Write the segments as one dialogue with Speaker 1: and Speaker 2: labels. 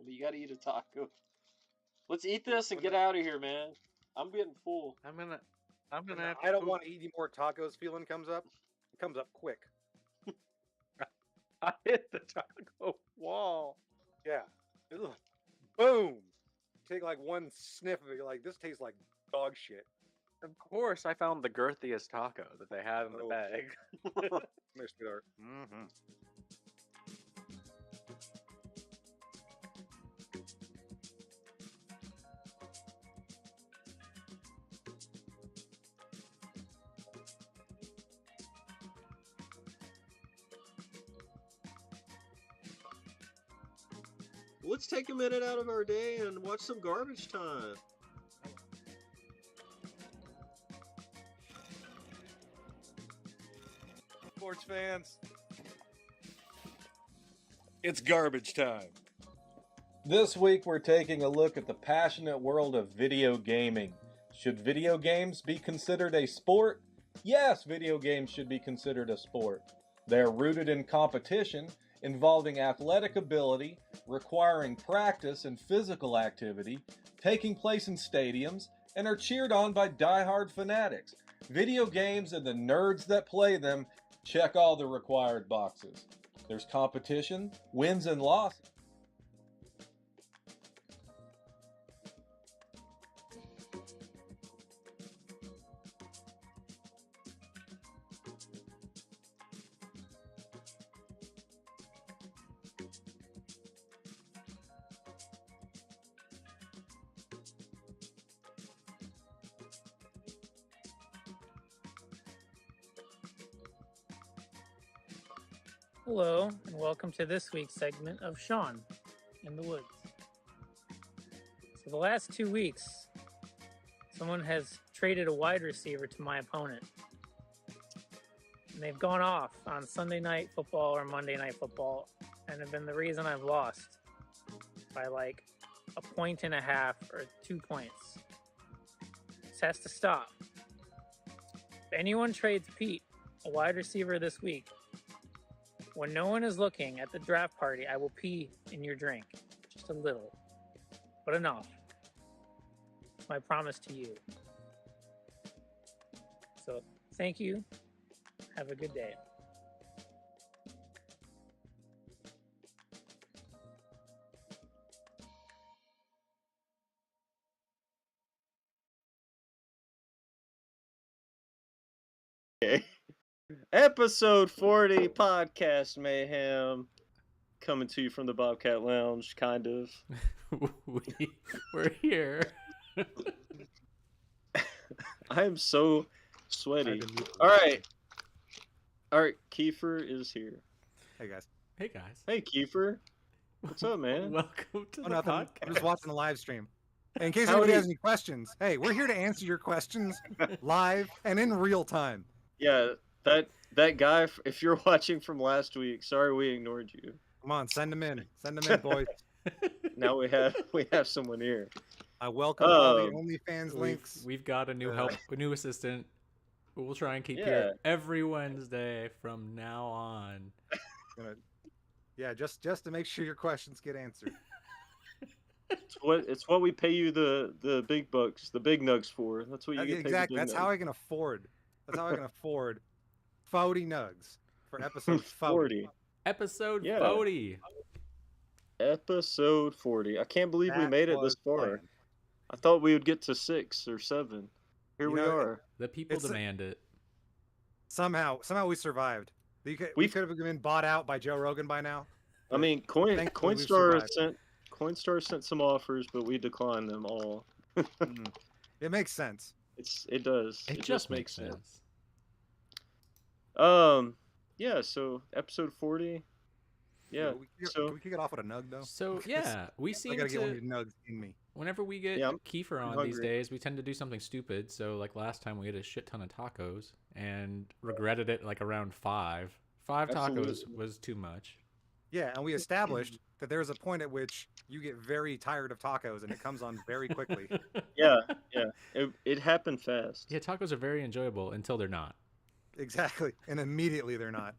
Speaker 1: but you gotta eat a taco. Let's eat this and get out of here, man. I'm getting full.
Speaker 2: I'm gonna have to
Speaker 3: I don't
Speaker 2: poop.
Speaker 3: want to eat any more tacos. Feeling comes up. It comes up quick.
Speaker 2: I hit the taco wall.
Speaker 3: Yeah. Ugh. Boom. Take like one sniff of it. You're like, this tastes like dog shit.
Speaker 2: Of course, I found the girthiest taco that they had in the
Speaker 3: Oh.
Speaker 2: bag.
Speaker 3: Mr. Sweetheart.
Speaker 2: Mm-hmm.
Speaker 1: Let's take a minute out of our day and watch some Garbage Time.
Speaker 3: Sports fans, it's garbage time.
Speaker 4: This week we're taking a look at the passionate world of video gaming. Should video games be considered a sport? Yes, video games should be considered a sport. They're rooted in competition, involving athletic ability, requiring practice and physical activity, taking place in stadiums, and are cheered on by die-hard fanatics. Video games and the nerds that play them check all the required boxes. There's competition, wins and losses.
Speaker 5: Hello, and welcome to this week's segment of Sean in the Woods. So the last 2 weeks, someone has traded a wide receiver to my opponent. And they've gone off on Sunday Night Football or Monday Night Football and have been the reason I've lost by like 1.5 points or 2 points. This has to stop. If anyone trades Pete, a wide receiver this week, when no one is looking at the draft party, I will pee in your drink. Just a little. But enough. It's my promise to you. So, thank you. Have a good day.
Speaker 1: Okay. Episode 40 Podcast Mayhem. Coming to you from the Bobcat Lounge, kind of.
Speaker 6: We're here.
Speaker 1: I am so sweaty. Alright, Keifer is here.
Speaker 3: Hey, guys.
Speaker 6: Hey guys.
Speaker 1: Hey, Keifer. What's up, man?
Speaker 6: Welcome to the
Speaker 3: Nothing.
Speaker 6: podcast.
Speaker 3: I'm just watching the live stream. In case
Speaker 1: Howdy.
Speaker 3: anybody has any questions, hey, we're here to answer your questions live and in real time.
Speaker 1: Yeah, that guy, if you're watching from last week, sorry we ignored you.
Speaker 3: Come on, send them in. Send them in, boys.
Speaker 1: Now we have someone here.
Speaker 3: I welcome all the
Speaker 1: Um,
Speaker 3: OnlyFans links.
Speaker 6: We've got a new a new assistant. We'll try and keep
Speaker 1: Yeah.
Speaker 6: here every Wednesday from now on.
Speaker 3: Yeah, just to make sure your questions get answered.
Speaker 1: It's what we pay you the big bucks, the big nugs for. That's what you get paid.
Speaker 3: Exactly. That's how I can afford. That's how I can afford 40 nugs for episode 40.
Speaker 6: Episode
Speaker 1: Yeah.
Speaker 6: 40.
Speaker 1: Episode 40. I can't believe we
Speaker 3: That
Speaker 1: made it
Speaker 3: was
Speaker 1: this far.
Speaker 3: planned.
Speaker 1: I thought we would get to 6 or 7. Here
Speaker 3: You
Speaker 1: we
Speaker 3: know,
Speaker 1: are.
Speaker 6: The people
Speaker 3: It's a-
Speaker 6: demand it.
Speaker 3: Somehow we survived. We could have been bought out by Joe Rogan by now.
Speaker 1: I mean,
Speaker 3: Thankfully, we've
Speaker 1: Coinstar
Speaker 3: survived.
Speaker 1: Coinstar sent some offers, but we declined them all.
Speaker 3: Mhm. It makes sense.
Speaker 1: It does.
Speaker 6: It just makes sense.
Speaker 1: Yeah, so episode 40. Yeah.
Speaker 3: Can we kick it off with a nug though?
Speaker 6: So yeah, we
Speaker 3: I
Speaker 6: seem
Speaker 3: gotta get one of
Speaker 6: to
Speaker 3: your nugs in me.
Speaker 6: whenever we get
Speaker 1: Yeah, I'm
Speaker 6: Keifer on these
Speaker 1: hungry.
Speaker 6: days, we tend to do something stupid. So like last time we ate a shit ton of tacos and regretted it like around 5. 5 tacos
Speaker 1: Absolutely.
Speaker 6: was too much.
Speaker 3: Yeah, and we established that there's a point at which you get very tired of tacos and it comes on very quickly.
Speaker 1: Yeah. It happened fast.
Speaker 6: Yeah, tacos are very enjoyable until they're not.
Speaker 3: Exactly. And immediately they're not.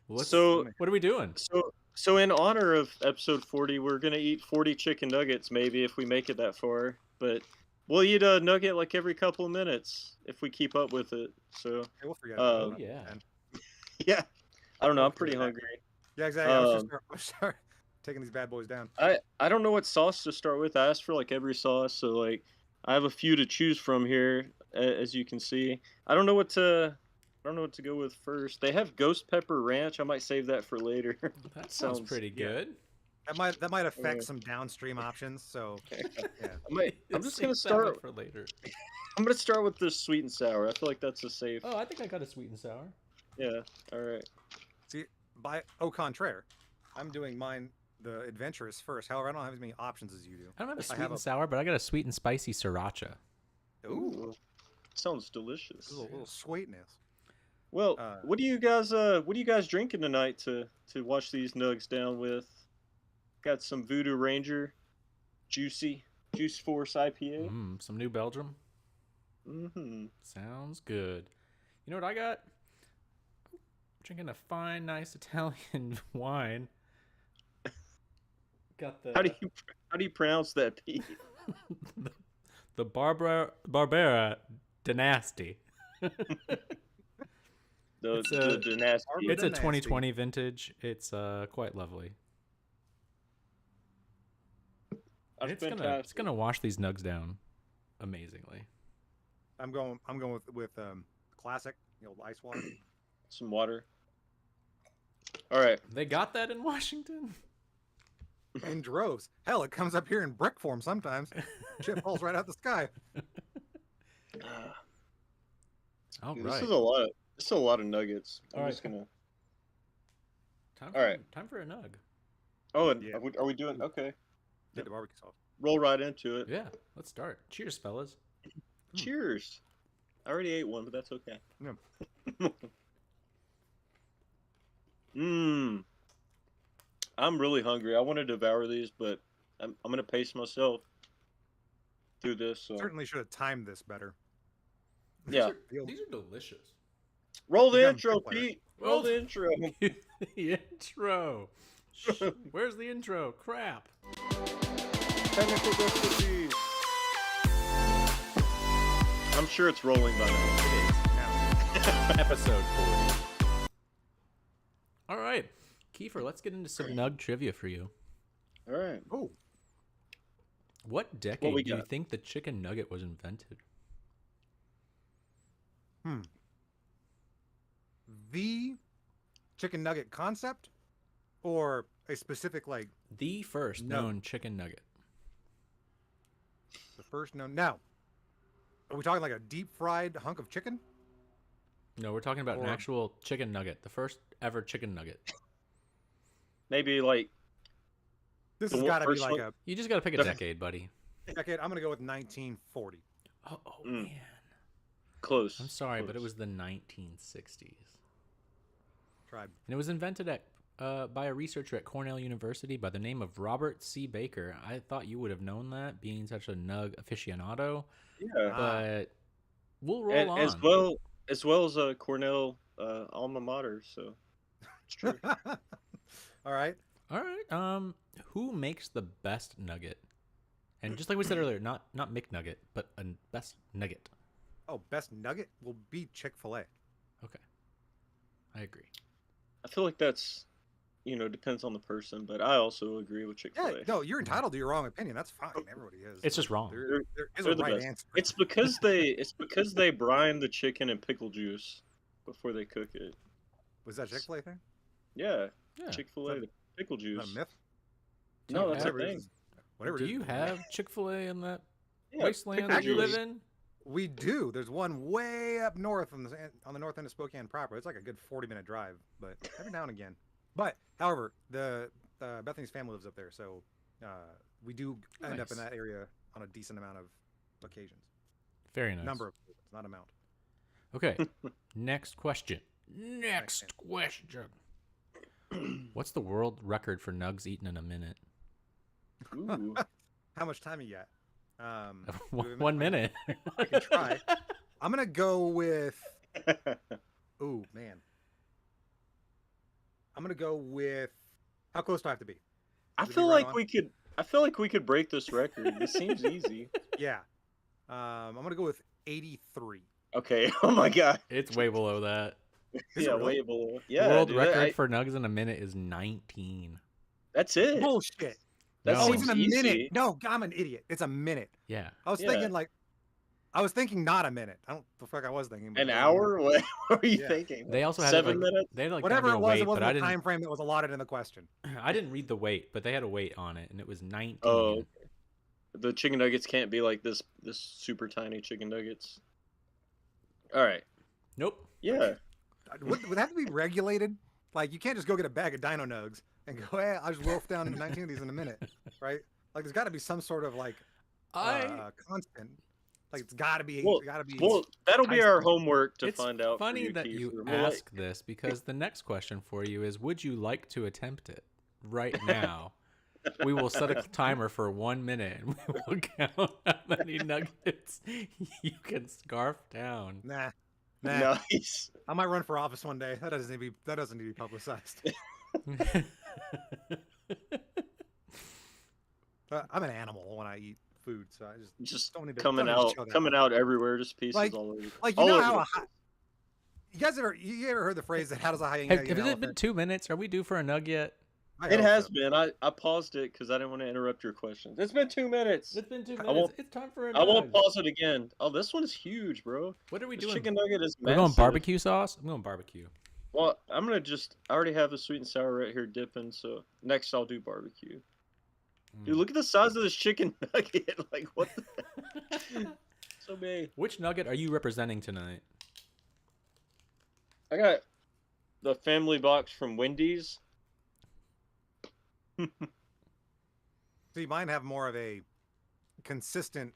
Speaker 6: What's,
Speaker 1: So-
Speaker 6: what are we doing?
Speaker 1: So in honor of episode 40, we're gonna eat 40 chicken nuggets, maybe if we make it that far. But we'll eat a nugget like every couple of minutes if we keep up with it. So
Speaker 3: Hey, we'll forget
Speaker 6: Oh
Speaker 3: about
Speaker 6: yeah.
Speaker 3: that.
Speaker 1: yeah, I don't know. I'm
Speaker 3: Okay,
Speaker 1: pretty
Speaker 3: that-
Speaker 1: hungry.
Speaker 3: Yeah, exactly. I was
Speaker 1: Um,
Speaker 3: just start taking these bad boys down.
Speaker 1: I don't know what sauce to start with. I asked for like every sauce, so like I have a few to choose from here, as you can see. I don't know what to go with first. They have ghost pepper ranch. I might save that for later.
Speaker 6: That sounds pretty
Speaker 3: yeah.
Speaker 6: good.
Speaker 3: That might affect
Speaker 1: Uh,
Speaker 3: some downstream options. So yeah.
Speaker 1: I'm just
Speaker 6: Save
Speaker 1: gonna
Speaker 6: that
Speaker 1: start.
Speaker 6: one for later.
Speaker 1: I'm gonna start with the sweet and sour. I feel like that's a safe.
Speaker 6: Oh, I think I got a sweet and sour.
Speaker 1: Yeah. All right.
Speaker 3: See, by au contraire, I'm doing mine the adventurous first. However, I don't have as many options as you do.
Speaker 6: I don't have a
Speaker 3: I
Speaker 6: sweet
Speaker 3: have
Speaker 6: and
Speaker 3: a-
Speaker 6: sour, but I got a sweet and spicy sriracha.
Speaker 3: Ooh,
Speaker 1: Sounds delicious.
Speaker 3: a little sweetness.
Speaker 1: Well,
Speaker 3: Uh,
Speaker 1: what do you guys drinking tonight to wash these nugs down with? Got some Voodoo Ranger, Juice Force IPA.
Speaker 6: Some New Belgium.
Speaker 1: Mm-hmm.
Speaker 6: Sounds good. You know what I got? Drinking a fine, nice Italian wine. Got the
Speaker 1: How do you pronounce that, Pete?
Speaker 6: the Barbera Dynasty.
Speaker 1: The
Speaker 6: It's a-
Speaker 1: Dynasty.
Speaker 6: It's a
Speaker 3: Dynasty.
Speaker 6: 2020 vintage. It's quite lovely.
Speaker 1: That's
Speaker 6: It's
Speaker 1: fantastic.
Speaker 6: gonna wash these nugs down amazingly.
Speaker 3: I'm going with classic, the old ice water.
Speaker 1: Some water. All right.
Speaker 6: They got that in Washington.
Speaker 3: In droves. Hell, it comes up here in brick form sometimes. Shit falls right out the sky.
Speaker 6: All
Speaker 1: This
Speaker 6: right.
Speaker 1: is a lot. This is a lot of nuggets. I'm
Speaker 6: All right.
Speaker 1: just gonna.
Speaker 6: Time
Speaker 1: all right.
Speaker 6: Time for a nug.
Speaker 1: Oh, and
Speaker 3: Yeah.
Speaker 1: are we doing? Okay.
Speaker 3: Get the barbecue sauce.
Speaker 1: Roll right into it.
Speaker 6: Yeah. Let's start. Cheers, fellas.
Speaker 1: Cheers. I already ate one, but that's okay.
Speaker 3: Yeah.
Speaker 1: Mmm. I'm really hungry. I want to devour these, but I'm gonna pace myself through this. So
Speaker 3: Certainly should have timed this better.
Speaker 1: yeah.
Speaker 6: These are delicious.
Speaker 1: Roll the
Speaker 3: You got
Speaker 1: intro,
Speaker 3: quick layer.
Speaker 1: Pete. Roll the intro.
Speaker 6: The intro. Where's the intro? Crap.
Speaker 1: Technical difficulties. I'm sure it's rolling by now.
Speaker 6: It is.
Speaker 3: Now,
Speaker 6: Episode 40. All right. Keifer, let's get into some nug trivia for you.
Speaker 1: All right.
Speaker 3: oh,
Speaker 6: What decade
Speaker 1: we
Speaker 6: do you
Speaker 1: got?
Speaker 6: think the chicken nugget was invented?
Speaker 3: the chicken nugget concept, or a specific like
Speaker 6: The first
Speaker 3: No.
Speaker 6: known chicken nugget.
Speaker 3: the first known? Now, are we talking like a deep fried hunk of chicken?
Speaker 6: No, we're talking about an
Speaker 3: Or-
Speaker 6: actual chicken nugget. The first ever chicken nugget.
Speaker 1: Maybe like
Speaker 3: This
Speaker 1: The
Speaker 3: has
Speaker 1: one-
Speaker 3: got to be
Speaker 1: first
Speaker 3: like
Speaker 1: one-
Speaker 3: a
Speaker 6: You just got to pick a
Speaker 1: The-
Speaker 6: decade, buddy.
Speaker 3: decade. I'm gonna go with 1940.
Speaker 6: Oh,
Speaker 1: Mm.
Speaker 6: man.
Speaker 1: close.
Speaker 6: I'm sorry, but it
Speaker 1: Close.
Speaker 6: was the 1960s.
Speaker 3: Tried.
Speaker 6: And it was invented by a researcher at Cornell University by the name of Robert C. Baker. I thought you would have known that, being such a nug aficionado,
Speaker 1: Yeah.
Speaker 6: but we'll roll
Speaker 1: And
Speaker 6: on.
Speaker 1: as well as a Cornell alma mater. So it's true.
Speaker 3: All right.
Speaker 6: All right. Who makes the best nugget? And just like we said earlier, not McNugget, but a best nugget.
Speaker 3: Oh, best nugget will be Chick-fil-A.
Speaker 6: Okay, I agree.
Speaker 1: I feel like that's, depends on the person, but I also agree with Chick-fil-A.
Speaker 3: Yeah, no, you're entitled to your wrong opinion. That's fine. Everybody is.
Speaker 6: It's just wrong.
Speaker 3: There is
Speaker 1: They're
Speaker 3: a
Speaker 1: the
Speaker 3: right
Speaker 1: best.
Speaker 3: answer.
Speaker 1: It's because they brine the chicken in pickle juice before they cook it.
Speaker 3: Was that a Chick-fil-A thing?
Speaker 1: Yeah,
Speaker 6: Yeah.
Speaker 1: Chick-fil-A,
Speaker 3: Is
Speaker 1: the pickle
Speaker 3: Is
Speaker 1: juice.
Speaker 3: that a myth?
Speaker 1: No, that's a
Speaker 3: Whatever it
Speaker 1: thing.
Speaker 3: is. Whatever
Speaker 6: Do
Speaker 3: it is.
Speaker 6: you have Chick-fil-A in that
Speaker 1: Yeah,
Speaker 6: wasteland
Speaker 1: pickle
Speaker 6: that you live
Speaker 1: juice.
Speaker 6: in?
Speaker 3: We do. There's one way up north on the north end of Spokane proper. It's like a good 40-minute drive, but every now and again. But however, the Bethany's family lives up there, so we do end up in
Speaker 6: Nice.
Speaker 3: that area on a decent amount of occasions.
Speaker 6: Very nice.
Speaker 3: Number of occasions, not amount.
Speaker 6: Okay. Next question. Next question. What's the world record for nugs eaten in a minute?
Speaker 1: Ooh.
Speaker 3: How much time you got?
Speaker 6: One minute.
Speaker 3: I can try. I'm gonna go with. Ooh man. I'm gonna go with. How close do I have to be?
Speaker 1: I
Speaker 3: Would it be
Speaker 1: feel
Speaker 3: right
Speaker 1: like
Speaker 3: on?
Speaker 1: we could. I feel like we could break this record. This seems easy.
Speaker 3: Yeah. I'm gonna go with 83.
Speaker 1: Okay. Oh my god.
Speaker 6: It's way below that.
Speaker 3: Is
Speaker 1: Yeah,
Speaker 3: it really?
Speaker 1: way below. Yeah,
Speaker 6: World
Speaker 1: dude.
Speaker 6: record for nugs in a minute is 19.
Speaker 1: That's it.
Speaker 3: Bullshit.
Speaker 1: That
Speaker 6: No.
Speaker 3: Oh, it's
Speaker 1: seems
Speaker 3: in a minute.
Speaker 1: easy.
Speaker 3: No, I'm an idiot. It's a minute.
Speaker 6: Yeah.
Speaker 3: I was
Speaker 1: Yeah.
Speaker 3: thinking like, I was thinking not a minute. I don't the fuck I was thinking. but
Speaker 1: An
Speaker 3: it doesn't
Speaker 1: hour?
Speaker 3: work.
Speaker 1: What were you
Speaker 3: Yeah.
Speaker 1: thinking?
Speaker 6: They also had
Speaker 1: 7
Speaker 6: like,
Speaker 1: minutes.
Speaker 6: They had like
Speaker 3: Whatever
Speaker 6: kind of
Speaker 3: it
Speaker 6: a
Speaker 3: was,
Speaker 6: weight,
Speaker 3: it wasn't
Speaker 6: but I
Speaker 3: the
Speaker 6: didn't.
Speaker 3: time frame that was allotted in the question.
Speaker 6: I didn't read the weight, but they had a weight on it, and it was 19.
Speaker 1: Oh, the chicken nuggets can't be like this super tiny chicken nuggets. All right.
Speaker 6: Nope.
Speaker 1: Yeah.
Speaker 3: Would that have to be regulated? Like, you can't just go get a bag of Dino Nugs and go, hey, I'll just wolf down 19 of these in a minute, right? Like, there's got to be some sort of like constant. Like, it's got to be.
Speaker 1: Well,
Speaker 3: Got to be.
Speaker 1: Well, that'll be our
Speaker 3: Tyson.
Speaker 1: homework to
Speaker 6: It's
Speaker 1: find out.
Speaker 6: funny
Speaker 1: for
Speaker 6: that
Speaker 1: Keifer.
Speaker 6: you
Speaker 1: We'll let-
Speaker 6: ask this because the next question for you is: would you like to attempt it right now? We will set a timer for 1 minute, and we will count how many nuggets you can scarf down.
Speaker 3: Nah.
Speaker 1: Nice.
Speaker 3: I might run for office one day. That doesn't need to be publicized. I'm an animal when I eat food, so I
Speaker 1: Just
Speaker 3: don't need to
Speaker 1: coming
Speaker 3: don't need to
Speaker 1: out,
Speaker 3: show that
Speaker 1: coming
Speaker 3: much.
Speaker 1: out everywhere, just pieces
Speaker 3: Like-
Speaker 1: all over.
Speaker 3: Like, you
Speaker 1: all
Speaker 3: know
Speaker 1: over
Speaker 3: how
Speaker 1: the
Speaker 3: a hy- you ever heard the phrase that how does a hyena
Speaker 6: Have,
Speaker 3: eat
Speaker 6: has
Speaker 3: an
Speaker 6: it been
Speaker 3: elephant?
Speaker 6: 2 minutes? Are we due for a nug yet?
Speaker 3: I
Speaker 1: It
Speaker 3: hope
Speaker 1: has
Speaker 3: so.
Speaker 1: been. I paused it because I didn't want to interrupt your questions. It's been 2 minutes.
Speaker 6: It's been 2
Speaker 1: I
Speaker 6: minutes.
Speaker 1: won't-
Speaker 6: It's time for a
Speaker 1: I won't
Speaker 6: nug.
Speaker 1: pause it again. Oh, this one is huge, bro.
Speaker 6: What are we
Speaker 1: This
Speaker 6: doing?
Speaker 1: chicken nugget is
Speaker 6: We're
Speaker 1: massive.
Speaker 6: going barbecue sauce? I'm going barbecue.
Speaker 1: Well, I'm gonna I already have the sweet and sour right here dipping. So next I'll do barbecue. Dude, look at the size of this chicken nugget. Like what? So big.
Speaker 6: Which nugget are you representing tonight?
Speaker 1: I got the family box from Wendy's.
Speaker 3: See, mine have more of a consistent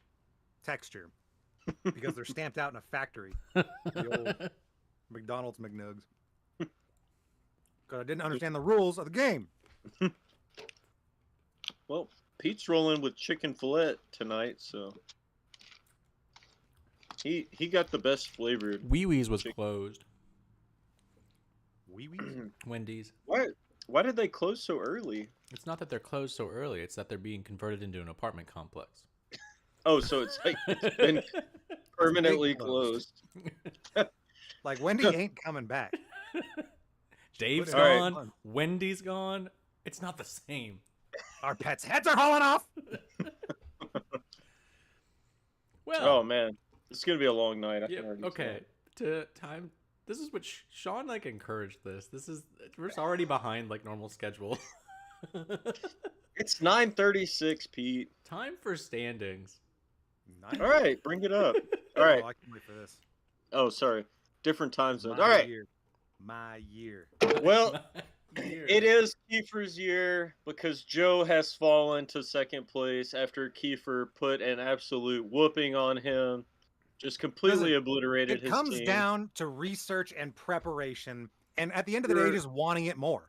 Speaker 3: texture because they're stamped out in a factory. The old McDonald's McNugs. Because I didn't understand the rules of the game.
Speaker 1: Well, Pete's rolling with chicken fillet tonight, so he got the best flavored.
Speaker 6: Wee Wee's was closed.
Speaker 3: Wee wee.
Speaker 6: Wendy's.
Speaker 1: Why did they close so early?
Speaker 6: It's not that they're closed so early, it's that they're being converted into an apartment complex.
Speaker 1: Oh, so it's like it's been permanently
Speaker 3: closed.
Speaker 1: closed.
Speaker 3: Like Wendy ain't coming back.
Speaker 6: Dave's
Speaker 3: All right.
Speaker 6: gone. Wendy's gone. It's not the same.
Speaker 3: Our pets' heads are falling off.
Speaker 6: Well,
Speaker 1: Oh man, it's gonna be a long night. I
Speaker 6: yeah,
Speaker 1: can already
Speaker 6: okay. To time. This is what Sean like encouraged this. We're already behind like normal schedule.
Speaker 1: tell. It's 9:36, Pete.
Speaker 6: Time for standings.
Speaker 3: Nice.
Speaker 1: All right, bring it up. All right.
Speaker 3: Oh, I can wait for this.
Speaker 1: Oh, sorry. Different time zones.
Speaker 3: My
Speaker 1: All right.
Speaker 3: year. My year.
Speaker 1: Well,
Speaker 6: Here.
Speaker 1: it is Keifer's year because Joe has fallen to second place after Keifer put an absolute whooping on him. Just completely
Speaker 3: Listen,
Speaker 1: obliterated
Speaker 3: It
Speaker 1: his
Speaker 3: comes
Speaker 1: team.
Speaker 3: down to research and preparation, and at the end of the day,
Speaker 1: Sure.
Speaker 3: just wanting it more.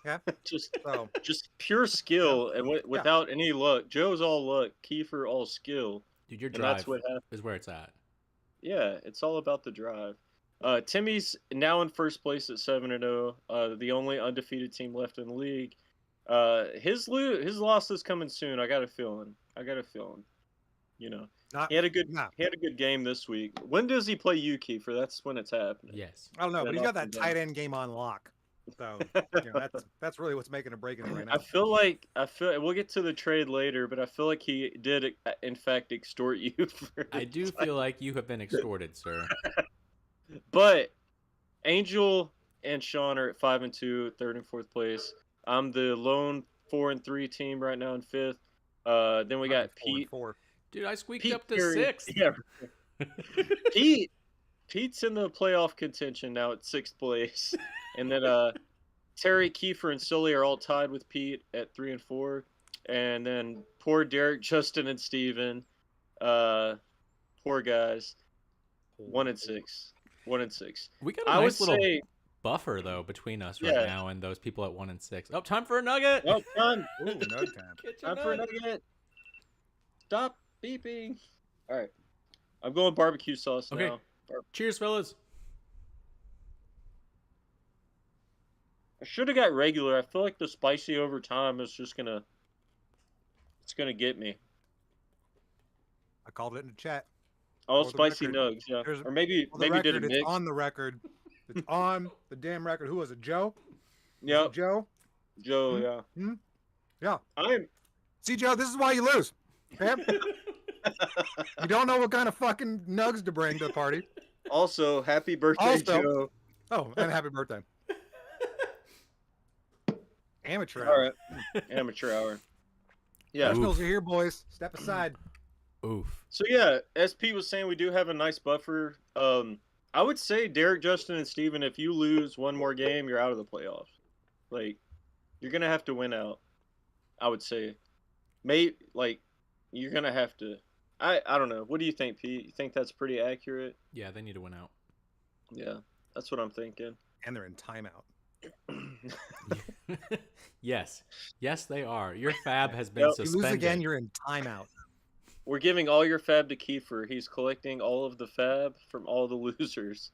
Speaker 3: Yeah.
Speaker 1: Just
Speaker 3: So
Speaker 1: pure skill and without any luck. Joe's all luck, Keifer all skill.
Speaker 6: Dude, your
Speaker 1: And that's
Speaker 6: drive
Speaker 1: what happened.
Speaker 6: is where it's at.
Speaker 1: Yeah, it's all about the drive. Timmy's now in first place at 7-0. The only undefeated team left in the league. His loss is coming soon. I got a feeling. You know,
Speaker 3: not,
Speaker 1: he had a good
Speaker 3: no.
Speaker 1: game this week. When does he play you, Keifer? That's when it's happening.
Speaker 6: Yes.
Speaker 3: I don't know,
Speaker 1: Yeah,
Speaker 3: but he's
Speaker 1: up
Speaker 3: got that
Speaker 1: and down.
Speaker 3: tight end game on lock. So that's really what's making a break in it right now.
Speaker 1: I feel we'll get to the trade later, but I feel like he did in fact extort you.
Speaker 6: I do feel like you have been extorted, sir.
Speaker 1: But Angel and Sean are at 5-2, third and fourth place. I'm the lone 4-3 team right now in fifth. Then we got Pete.
Speaker 3: 4-4.
Speaker 6: Dude, I squeaked
Speaker 1: Pete
Speaker 6: up to
Speaker 1: Perry-
Speaker 6: 6th.
Speaker 1: Yeah. Pete's in the playoff contention now at 6th place. And then Terry, Keifer, and Sully are all tied with Pete at 3 and 4. And then poor Derek, Justin, and Steven. Poor guys. 1 and 6. 1 and 6.
Speaker 6: We got a
Speaker 1: I would
Speaker 6: nice little
Speaker 1: say
Speaker 6: buffer though between us right
Speaker 1: Yeah.
Speaker 6: now and those people at 1 and 6. Oh, time for a nugget.
Speaker 1: well done.
Speaker 3: Ooh, nug time.
Speaker 6: Get your
Speaker 1: Time for a
Speaker 6: nug.
Speaker 1: nugget. Stop beeping. All right. I'm going barbecue sauce
Speaker 6: Okay.
Speaker 1: now.
Speaker 6: Cheers, fellas.
Speaker 1: I should have got regular. I feel like the spicy over time is just gonna, it's gonna get me.
Speaker 3: I called it in the chat.
Speaker 1: Oh,
Speaker 3: For the
Speaker 1: spicy
Speaker 3: record,
Speaker 1: nugs, yeah.
Speaker 3: there's-
Speaker 1: Or maybe
Speaker 3: For the
Speaker 1: maybe did
Speaker 3: record,
Speaker 1: a
Speaker 3: it's
Speaker 1: mix.
Speaker 3: on the record. It's on the damn record. Who was it? Joe? Was
Speaker 1: Yep,
Speaker 3: it Joe?
Speaker 1: Joe,
Speaker 3: Hmm?
Speaker 1: yeah.
Speaker 3: Hmm? Yeah.
Speaker 1: I'm
Speaker 3: See, Joe, this is why you lose. Okay? You don't know what kind of fucking nugs to bring to the party.
Speaker 1: also happy birthday,
Speaker 3: Also-
Speaker 1: Joe.
Speaker 3: Oh, and happy birthday. Amateur
Speaker 1: All
Speaker 3: hour.
Speaker 1: right, amateur hour. Yeah.
Speaker 3: Professionals are here, boys. Step aside.
Speaker 6: Oof.
Speaker 1: So yeah, as Pete was saying, we do have a nice buffer. I would say Derek, Justin, and Steven, if you lose one more game, you're out of the playoffs. Like, you're gonna have to win out. I would say, you're gonna have to. I don't know. What do you think, Pete? You think that's pretty accurate?
Speaker 6: Yeah, they need to win out.
Speaker 1: Yeah, that's what I'm thinking.
Speaker 3: And they're in timeout.
Speaker 6: Yes. Yes, they are. Your fab has been
Speaker 1: Yep.
Speaker 3: If you
Speaker 6: suspended.
Speaker 3: lose again, you're in timeout.
Speaker 1: We're giving all your fab to Keifer. He's collecting all of the fab from all the losers.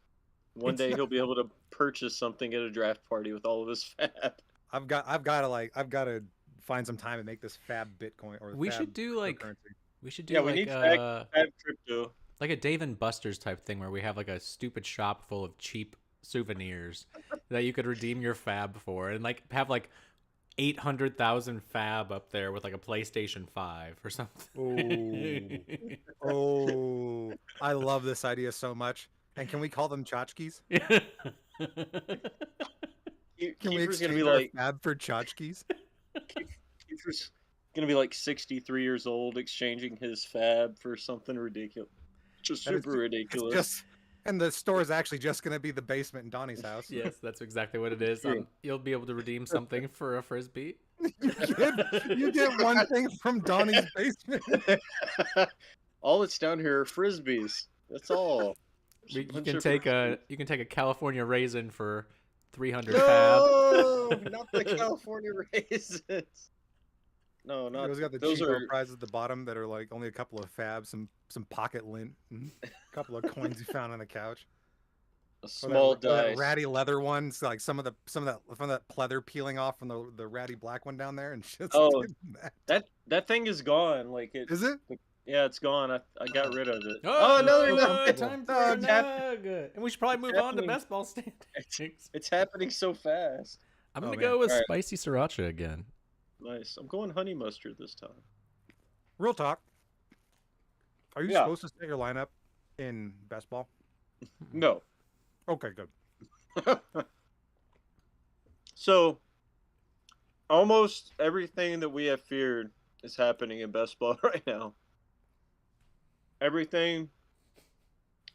Speaker 1: One day he'll be able to purchase something at a draft party with all of his fab.
Speaker 3: I've got to find some time and make this fab Bitcoin or
Speaker 6: We
Speaker 3: fab
Speaker 6: should do like
Speaker 3: cryptocurrency.
Speaker 6: we should do
Speaker 1: Yeah, we
Speaker 6: like
Speaker 1: need fab crypto.
Speaker 6: like a Dave and Buster's type thing where we have like a stupid shop full of cheap souvenirs that you could redeem your fab for, and like have like 800,000 fab up there with like a PlayStation 5 or something.
Speaker 3: Oh, I love this idea so much. And can we call them tchotchkes? Can we
Speaker 1: Kiefer's gonna
Speaker 3: exchange
Speaker 1: be
Speaker 3: our
Speaker 1: like
Speaker 3: fab for tchotchkes?
Speaker 1: Kiefer's gonna be like 63 years old, exchanging his fab for something ridiculous, just
Speaker 3: And it's
Speaker 1: super
Speaker 3: ju-
Speaker 1: ridiculous.
Speaker 3: It's just, and the store is actually just going to be the basement in Donnie's house.
Speaker 6: Yes, that's exactly what it is.
Speaker 1: True.
Speaker 6: You'll be able to redeem something for a frisbee.
Speaker 3: you get one thing from Donnie's basement.
Speaker 1: All that's down here are frisbees. That's all. Just a
Speaker 6: You
Speaker 1: bunch
Speaker 6: can
Speaker 1: of
Speaker 6: take
Speaker 1: frisbees.
Speaker 6: a California raisin for 300 fab.
Speaker 1: No, not the California raisins. No, not
Speaker 3: Those got the
Speaker 1: those
Speaker 3: cheap
Speaker 1: are.
Speaker 3: prizes at the bottom that are like only a couple of fabs, some pocket lint, and a couple of coins you found on the couch.
Speaker 1: A
Speaker 3: Or
Speaker 1: small
Speaker 3: that, or that
Speaker 1: dice.
Speaker 3: ratty leather ones, like some of that pleather peeling off from the ratty black one down there, and shit.
Speaker 1: Oh. That thing is gone. Like it.
Speaker 3: Is it?
Speaker 1: Yeah, it's gone. I got rid of it.
Speaker 6: Oh,
Speaker 1: another
Speaker 3: no,
Speaker 1: nug.
Speaker 6: time for
Speaker 3: Oh,
Speaker 6: a nug. And we should probably move on to
Speaker 1: happening.
Speaker 6: best ball standings.
Speaker 1: It's happening so fast.
Speaker 6: I'm
Speaker 3: Oh,
Speaker 6: gonna
Speaker 3: man.
Speaker 6: go with
Speaker 1: All right.
Speaker 6: spicy sriracha again.
Speaker 1: Nice. I'm going honey mustard this time.
Speaker 3: Real talk. Are you
Speaker 1: Yeah.
Speaker 3: supposed to set your lineup in best ball?
Speaker 1: No.
Speaker 3: Okay, good.
Speaker 1: So, almost everything that we have feared is happening in best ball right now. Everything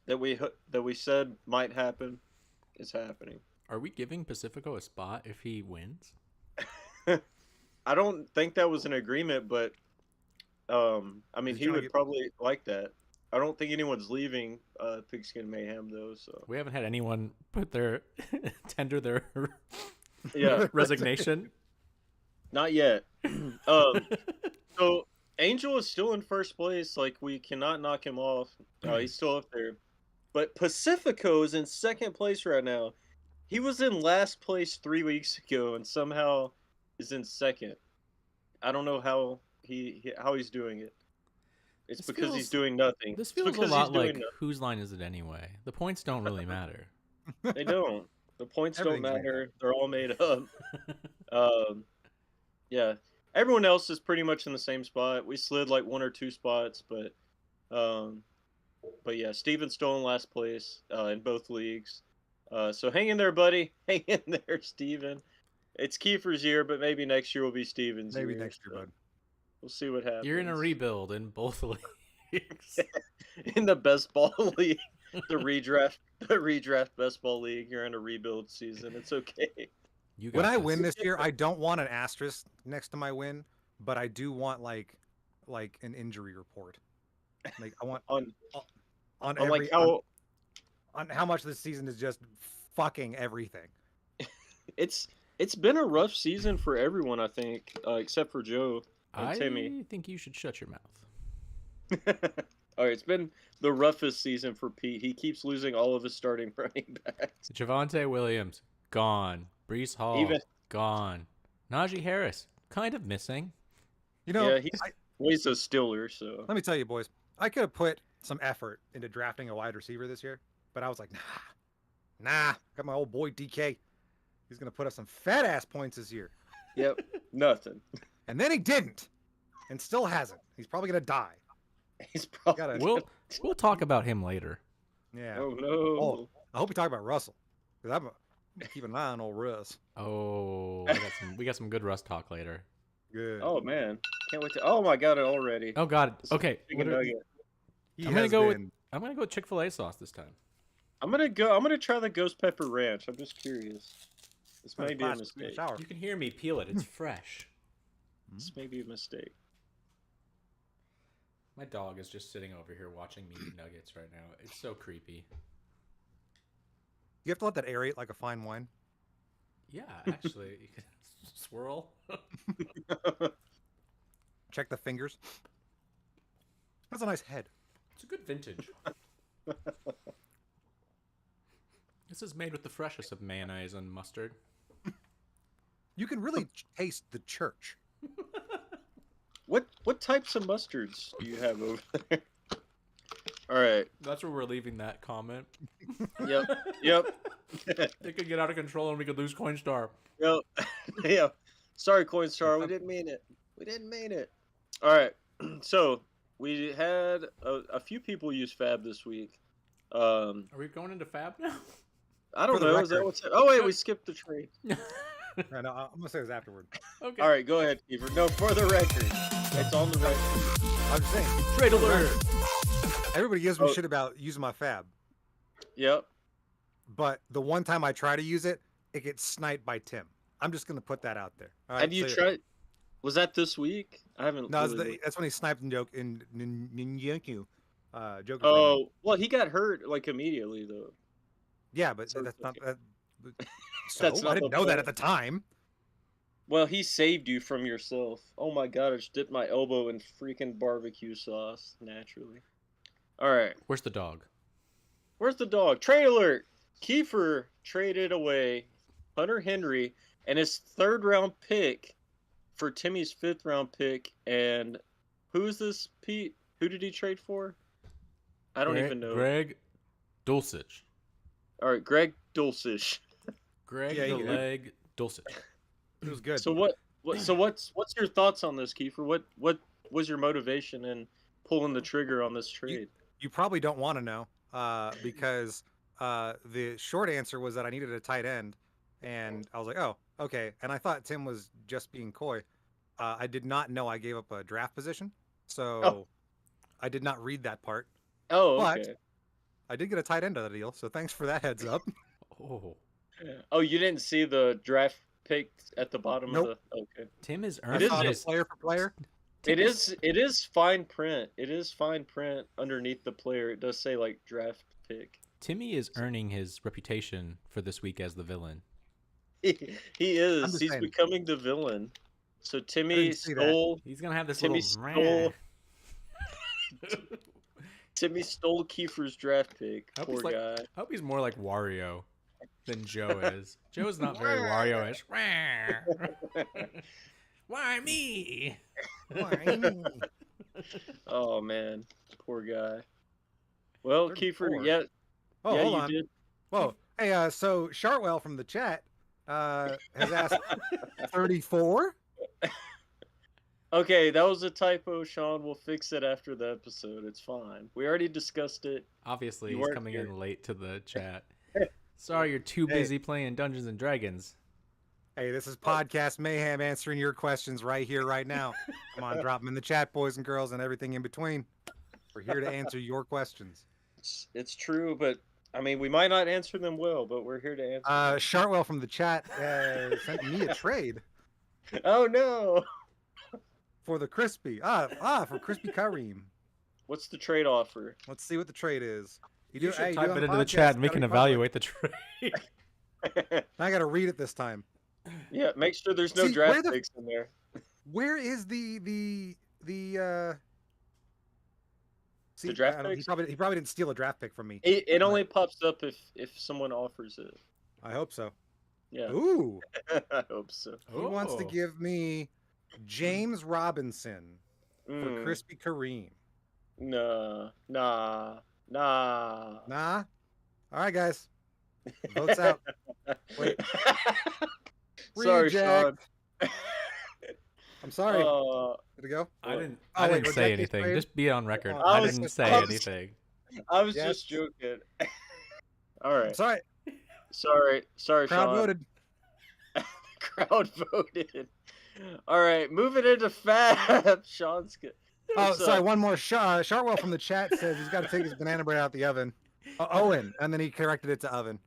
Speaker 1: that we said might happen is happening.
Speaker 6: Are we giving Pacifico a spot if he wins?
Speaker 1: I don't think that was an agreement, but I mean,
Speaker 3: He's
Speaker 1: he
Speaker 3: trying to
Speaker 1: would
Speaker 3: get-
Speaker 1: probably like that. I don't think anyone's leaving Pigskin Mayhem though. So
Speaker 6: We haven't had anyone put their tender their
Speaker 1: yeah,
Speaker 6: resignation.
Speaker 1: not yet. So Angel is still in first place. Like, we cannot knock him off. He's still up there. But Pacifico is in second place right now. He was in last place 3 weeks ago and somehow is in second. I don't know how he's doing it. It's
Speaker 6: This
Speaker 1: because he's
Speaker 6: feels-
Speaker 1: doing nothing.
Speaker 6: This
Speaker 1: It's
Speaker 6: feels a
Speaker 1: because
Speaker 6: lot
Speaker 1: he's doing
Speaker 6: like
Speaker 1: nothing.
Speaker 6: whose line is it anyway? The points don't really matter.
Speaker 1: They don't. The points don't
Speaker 3: Everything's made
Speaker 1: matter. They're all made up. Yeah. Everyone else is pretty much in the same spot. We slid like 1 or 2 spots, but yeah, Steven's still in last place in both leagues. So hang in there, buddy. Hang in there, Steven. It's Kiefer's year, but maybe next year will be Steven's
Speaker 3: Maybe
Speaker 1: year.
Speaker 3: next year,
Speaker 1: so
Speaker 3: bud.
Speaker 1: We'll see what happens.
Speaker 6: You're in a rebuild in both leagues.
Speaker 1: In the best ball league, the redraft best ball league. You're in a rebuild season. It's okay.
Speaker 6: You got
Speaker 3: When I
Speaker 6: this.
Speaker 3: win this year, I don't want an asterisk next to my win, but I do want like an injury report. Like I want
Speaker 1: On
Speaker 3: on
Speaker 1: like
Speaker 3: every
Speaker 1: how
Speaker 3: on how much this season is just fucking everything.
Speaker 1: it's been a rough season for everyone, I think, except for Joe and
Speaker 6: I
Speaker 1: Timmy.
Speaker 6: think you should shut your mouth.
Speaker 1: All right, it's been the roughest season for Pete. He keeps losing all of his starting running backs.
Speaker 6: Javonte Williams gone. Brees Hall,
Speaker 1: Even
Speaker 6: gone. Najee Harris, kind of missing.
Speaker 3: You know,
Speaker 1: yeah, he's weighs a Stiller. So
Speaker 3: let me tell you, boys, I could have put some effort into drafting a wide receiver this year, but I was like, nah. Got my old boy DK. He's gonna put up some fat ass points this year,
Speaker 1: yep, nothing.
Speaker 3: and then he didn't, and still hasn't. He's probably gonna die.
Speaker 1: He's probably
Speaker 3: Gotta-
Speaker 6: We'll talk about him later.
Speaker 3: Yeah.
Speaker 1: Oh no.
Speaker 3: Oh, I hope we talk about Russell, because I'm keeping an eye on old Russ.
Speaker 6: Oh, we got some good Russ talk later.
Speaker 3: Good.
Speaker 1: Oh man, can't wait to. Oh my god, already.
Speaker 6: Oh God. Okay.
Speaker 1: Chicken nugget.
Speaker 3: He
Speaker 6: I'm gonna
Speaker 3: has
Speaker 6: go
Speaker 3: been-
Speaker 6: I'm gonna go with Chick-fil-A sauce this time.
Speaker 1: I'm gonna try the ghost pepper ranch. I'm just curious. This may be a
Speaker 3: plastic in the
Speaker 1: mistake.
Speaker 3: shower.
Speaker 6: You can hear me peel it. It's fresh.
Speaker 1: This may be a mistake.
Speaker 6: My dog is just sitting over here watching me eat nuggets right now. It's so creepy.
Speaker 3: You have to let that aerate like a fine wine.
Speaker 6: Yeah, actually, you can swirl.
Speaker 3: Check the fingers. That's a nice head.
Speaker 6: It's a good vintage. This is made with the freshest of mayonnaise and mustard.
Speaker 3: You can really taste the church.
Speaker 1: What types of mustards do you have over there? All right.
Speaker 6: That's where we're leaving that comment.
Speaker 1: Yep. Yep.
Speaker 6: It could get out of control and we could lose Coinstar.
Speaker 1: Yep. Yeah. Sorry, Coinstar. We didn't mean it. We didn't mean it. All right. So we had a few people use Fab this week.
Speaker 6: Are we going into Fab now?
Speaker 1: I don't
Speaker 3: For the
Speaker 1: know. Is that
Speaker 3: record.
Speaker 1: what's? Oh wait, we skipped the trade.
Speaker 3: No, I'm gonna say this afterward.
Speaker 6: Okay.
Speaker 1: All right, go ahead, Keifer. No, for the record, it's on the record.
Speaker 3: I'm just saying.
Speaker 6: Trade alert.
Speaker 3: Everybody gives me
Speaker 1: Oh.
Speaker 3: shit about using my Fab,
Speaker 1: Yep.
Speaker 3: but the one time I try to use it, it gets sniped by Tim. I'm just gonna put that out there. All right,
Speaker 1: Have you
Speaker 3: so-
Speaker 1: tried? Was that this week? I haven't.
Speaker 3: No,
Speaker 1: really
Speaker 3: that's when he sniped in joke in Ninjaku. Joker.
Speaker 1: Oh, well, he got hurt like immediately though.
Speaker 3: yeah, but
Speaker 1: so-
Speaker 3: that's not that. So
Speaker 1: That's not
Speaker 3: I didn't
Speaker 1: the
Speaker 3: know that
Speaker 1: point.
Speaker 3: at the time.
Speaker 1: Well, he saved you from yourself. Oh my god, I just dipped my elbow in freaking barbecue sauce naturally. All right,
Speaker 6: Where's the dog?
Speaker 1: where's the dog? Trade alert! Keifer traded away Hunter Henry and his 3rd round pick for Timmy's 5th round pick. And who is this, Pete? Who did he trade for? I don't even know.
Speaker 6: Greg Dulcich.
Speaker 1: All right, Greg Dulcich.
Speaker 6: Greg
Speaker 3: Yeah,
Speaker 6: the
Speaker 3: he-
Speaker 6: Leg Dulcich.
Speaker 3: It was good.
Speaker 1: So what's your thoughts on this, Keifer? What was your motivation in pulling the trigger on this trade?
Speaker 3: You probably don't want to know because the short answer was that I needed a tight end, and I was like, oh, okay. And I thought Tim was just being coy. I did not know I gave up a draft position, so I did not read that part.
Speaker 1: Oh,
Speaker 3: but-
Speaker 1: okay.
Speaker 3: I did get a tight end out of the deal, so thanks for that heads up.
Speaker 6: Oh,
Speaker 1: Oh, you didn't see the draft pick at the bottom
Speaker 3: Nope.
Speaker 1: of the. Okay.
Speaker 6: Tim is
Speaker 3: I
Speaker 6: earning
Speaker 3: saw the
Speaker 6: his.
Speaker 3: player for player.
Speaker 1: It is fine print. It is fine print underneath the player. It does say like draft pick.
Speaker 6: Timmy is earning his reputation for this week as the villain.
Speaker 1: He
Speaker 3: I'm
Speaker 1: is.
Speaker 3: just
Speaker 1: He's
Speaker 3: saying.
Speaker 1: becoming the villain. So Timmy
Speaker 3: didn't see that.
Speaker 1: stole.
Speaker 6: He's gonna have this
Speaker 1: Timmy
Speaker 6: little.
Speaker 1: Timmy stole Keifer's draft pick.
Speaker 6: I hope
Speaker 1: Poor
Speaker 6: he's like-
Speaker 1: guy.
Speaker 6: I hope he's more like Wario than Joe is. Joe's not very Wario-ish. Why me?
Speaker 1: Oh man, poor guy. Well,
Speaker 3: 34.
Speaker 1: Keifer, yeah,
Speaker 3: Oh,
Speaker 1: yeah,
Speaker 3: hold
Speaker 1: you
Speaker 3: on.
Speaker 1: did.
Speaker 3: Whoa. Hey, so Chartwell from the chat has asked 34.
Speaker 1: Okay, that was a typo, Sean. We'll fix it after the episode. It's fine. We already discussed it.
Speaker 6: Obviously,
Speaker 1: You
Speaker 6: he's
Speaker 1: weren't
Speaker 6: coming
Speaker 1: here.
Speaker 6: in late to the chat. Sorry, you're too
Speaker 3: Hey.
Speaker 6: busy playing Dungeons and Dragons.
Speaker 3: Hey, this is Podcast Mayhem answering your questions right here, right now. Come on, drop them in the chat, boys and girls, and everything in between. We're here to answer your questions.
Speaker 1: It's true, but I mean, we might not answer them well, but we're here to answer.
Speaker 3: Chartwell from the chat sent me a trade
Speaker 1: Oh no!
Speaker 3: for the crispy. For crispy Kareem.
Speaker 1: What's the trade offer?
Speaker 3: Let's see what the trade is.
Speaker 6: You should
Speaker 3: hey,
Speaker 6: type
Speaker 3: on
Speaker 6: it
Speaker 3: the
Speaker 6: into the
Speaker 3: podcast,
Speaker 6: chat and we
Speaker 3: gotta
Speaker 6: can
Speaker 3: be public.
Speaker 6: evaluate the trade.
Speaker 3: I got to read it this time.
Speaker 1: Yeah, make sure there's no
Speaker 3: See,
Speaker 1: draft
Speaker 3: where the-
Speaker 1: picks in there.
Speaker 3: Where is the See,
Speaker 1: draft
Speaker 3: I don't know, he
Speaker 1: picks?
Speaker 3: probably didn't steal a draft pick from me.
Speaker 1: It only pops up if someone offers it.
Speaker 3: I hope so.
Speaker 1: Yeah,
Speaker 3: Ooh,
Speaker 1: I hope so.
Speaker 3: he wants to
Speaker 6: Oh.
Speaker 3: give me James Robinson for
Speaker 1: Mm,
Speaker 3: Krispy Kreme.
Speaker 1: nah.
Speaker 3: Nah. All right, guys. Votes out. Wait.
Speaker 1: Sorry,
Speaker 3: Reject.
Speaker 1: Sean.
Speaker 3: I'm sorry. Did it go?
Speaker 6: I didn't.
Speaker 3: Oh,
Speaker 6: I
Speaker 3: wait,
Speaker 6: didn't say
Speaker 3: reject is
Speaker 6: anything.
Speaker 3: brave?
Speaker 6: Just be on record.
Speaker 3: on.
Speaker 6: I
Speaker 1: was-
Speaker 6: didn't
Speaker 3: Yes,
Speaker 6: say
Speaker 1: I was-
Speaker 6: anything.
Speaker 1: I was
Speaker 3: Yes.
Speaker 1: just joking. All
Speaker 3: I'm
Speaker 1: right.
Speaker 3: sorry.
Speaker 1: Sorry,
Speaker 3: Crowd
Speaker 1: Sean.
Speaker 3: voted.
Speaker 1: Crowd voted. All right, moving into Fab. Sean's good.
Speaker 3: Oh,
Speaker 1: What's
Speaker 3: sorry.
Speaker 1: up?
Speaker 3: One more. Shartwell from the chat says he's got to take his banana bread out the oven. Owen, and then he corrected it to oven.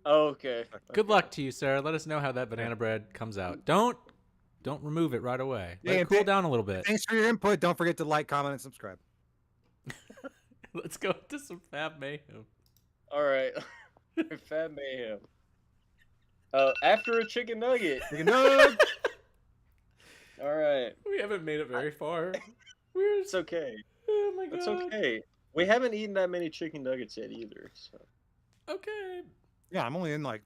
Speaker 1: Oh, okay.
Speaker 6: Good
Speaker 1: Okay.
Speaker 6: luck to you, Sarah. Let us know how that banana bread comes out. Don't remove it right away. Let
Speaker 3: Yeah,
Speaker 6: it cool
Speaker 3: and
Speaker 6: down a little bit.
Speaker 3: Thanks for your input. Don't forget to like, comment, and subscribe.
Speaker 6: Let's go to some Fab Mayhem.
Speaker 1: All right. Fab Mayhem. After a chicken nugget.
Speaker 3: Chicken nug.
Speaker 1: All right.
Speaker 6: We haven't made it very far. We're
Speaker 1: It's okay.
Speaker 6: oh my god.
Speaker 1: It's okay. We haven't eaten that many chicken nuggets yet either. So
Speaker 6: Okay.
Speaker 3: Yeah, I'm only in like.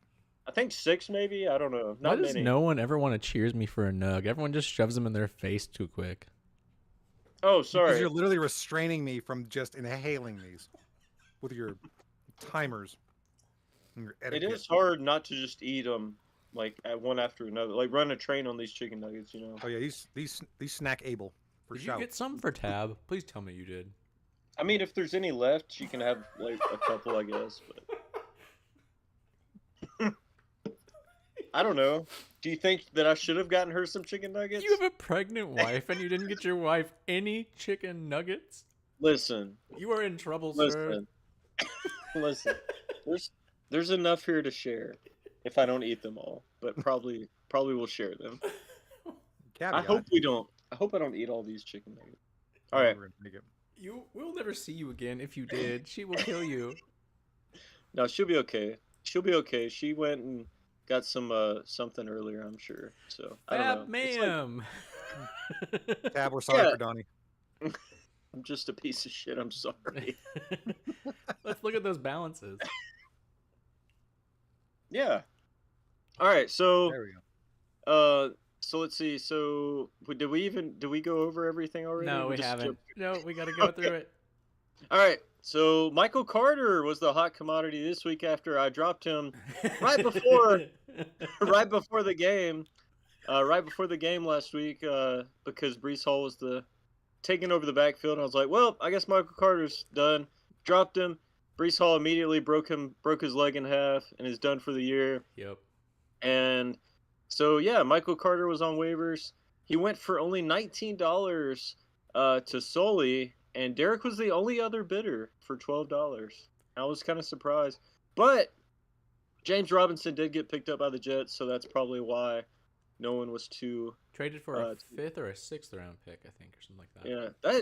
Speaker 1: I think 6 maybe. I don't know.
Speaker 6: Why
Speaker 1: Not
Speaker 6: does
Speaker 1: many.
Speaker 6: no one ever want to cheers me for a nug? Everyone just shoves them in their face too quick.
Speaker 1: Oh,
Speaker 3: Because
Speaker 1: sorry.
Speaker 3: you're literally restraining me from just inhaling these with your timers. And your
Speaker 1: It
Speaker 3: etiquette.
Speaker 1: is hard not to just eat them like at one after another. Like run a train on these chicken nuggets, you know.
Speaker 3: Oh yeah, these snack able for
Speaker 6: Did
Speaker 3: sure.
Speaker 6: you get some for Tab? Please tell me you did.
Speaker 1: I mean, if there's any left, you can have like a couple, I guess. But I don't know. Do you think that I should have gotten her some chicken nuggets?
Speaker 6: You have a pregnant wife and you didn't get your wife any chicken nuggets?
Speaker 1: Listen,
Speaker 6: You are in trouble, sir.
Speaker 1: listen. There's enough here to share. If I don't eat them all, but probably we'll share them.
Speaker 3: Caveat.
Speaker 1: I hope we don't. I hope I don't eat all these chicken nuggets. All right.
Speaker 3: We're gonna make it.
Speaker 6: We'll never see you again if you did. She will kill you.
Speaker 1: No, she'll be okay. She'll be okay. She went and got some something earlier, I'm sure. So I don't know.
Speaker 6: Fab
Speaker 1: It's like-
Speaker 6: ma'am.
Speaker 3: Tab, we're sorry
Speaker 1: Yeah.
Speaker 3: for Donnie.
Speaker 1: I'm just a piece of shit. I'm sorry.
Speaker 6: Let's look at those balances.
Speaker 1: Yeah. All right. So
Speaker 3: There we go.
Speaker 1: so let's see. So did we go over everything already?
Speaker 6: No, we
Speaker 1: just
Speaker 6: haven't.
Speaker 1: jumped-
Speaker 6: No, we got to go
Speaker 1: Okay.
Speaker 6: through it.
Speaker 1: All right. So Michael Carter was the hot commodity this week after I dropped him right before right before the game. Right before the game last week, because Brees Hall was taking over the backfield, and I was like, well, I guess Michael Carter's done. Dropped him. Brees Hall immediately broke his leg in half and is done for the year.
Speaker 6: Yep.
Speaker 1: And so yeah, Michael Carter was on waivers. He went for only $19 to Sully, and Derek was the only other bidder for $12. I was kind of surprised, but James Robinson did get picked up by the Jets, so that's probably why no one was too.
Speaker 6: Traded for a
Speaker 1: Uh,
Speaker 6: 5th or a 6th round pick, I think, or something like that.
Speaker 1: Yeah,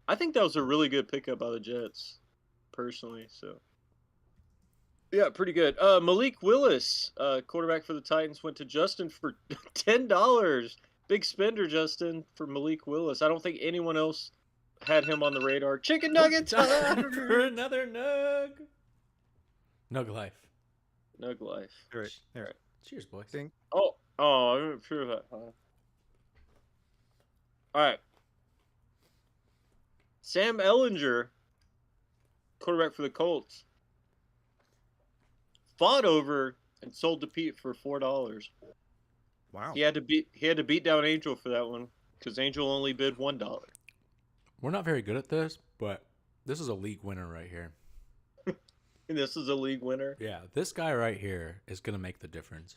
Speaker 1: I think that was a really good pickup by the Jets, personally. So yeah, pretty good. Malik Willis, quarterback for the Titans, went to Justin for $10. Big spender, Justin, for Malik Willis. I don't think anyone else had him on the radar. Chicken nugget time
Speaker 6: for another nug. Nug life.
Speaker 1: Nug life.
Speaker 3: All right. There.
Speaker 6: Cheers, boys.
Speaker 3: Ding.
Speaker 1: Oh, I'm sure of that. All right. Sam Ellinger, quarterback for the Colts, fought over and sold to Pete for $4.
Speaker 3: Wow.
Speaker 1: He had to beat down Angel for that one because Angel only bid $1.
Speaker 6: We're not very good at this, but this is a league winner right here.
Speaker 1: And this is a league winner.
Speaker 6: Yeah, this guy right here is going to make the difference.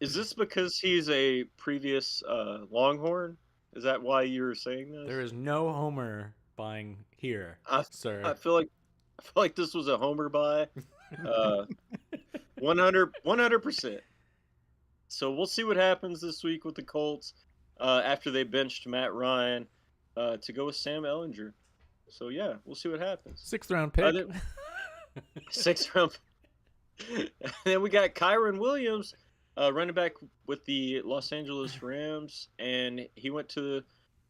Speaker 1: Is this because he's a previous Longhorn? Is that why you're saying this?
Speaker 6: There is no homer buying here, sir.
Speaker 1: I feel like this was a homer buy. 100%. So we'll see what happens this week with the Colts after they benched Matt Ryan to go with Sam Ellinger. So yeah, we'll see what happens.
Speaker 6: 6th round pick.
Speaker 1: 6th round. And then we got Kyron Williams, running back with the Los Angeles Rams, and he went to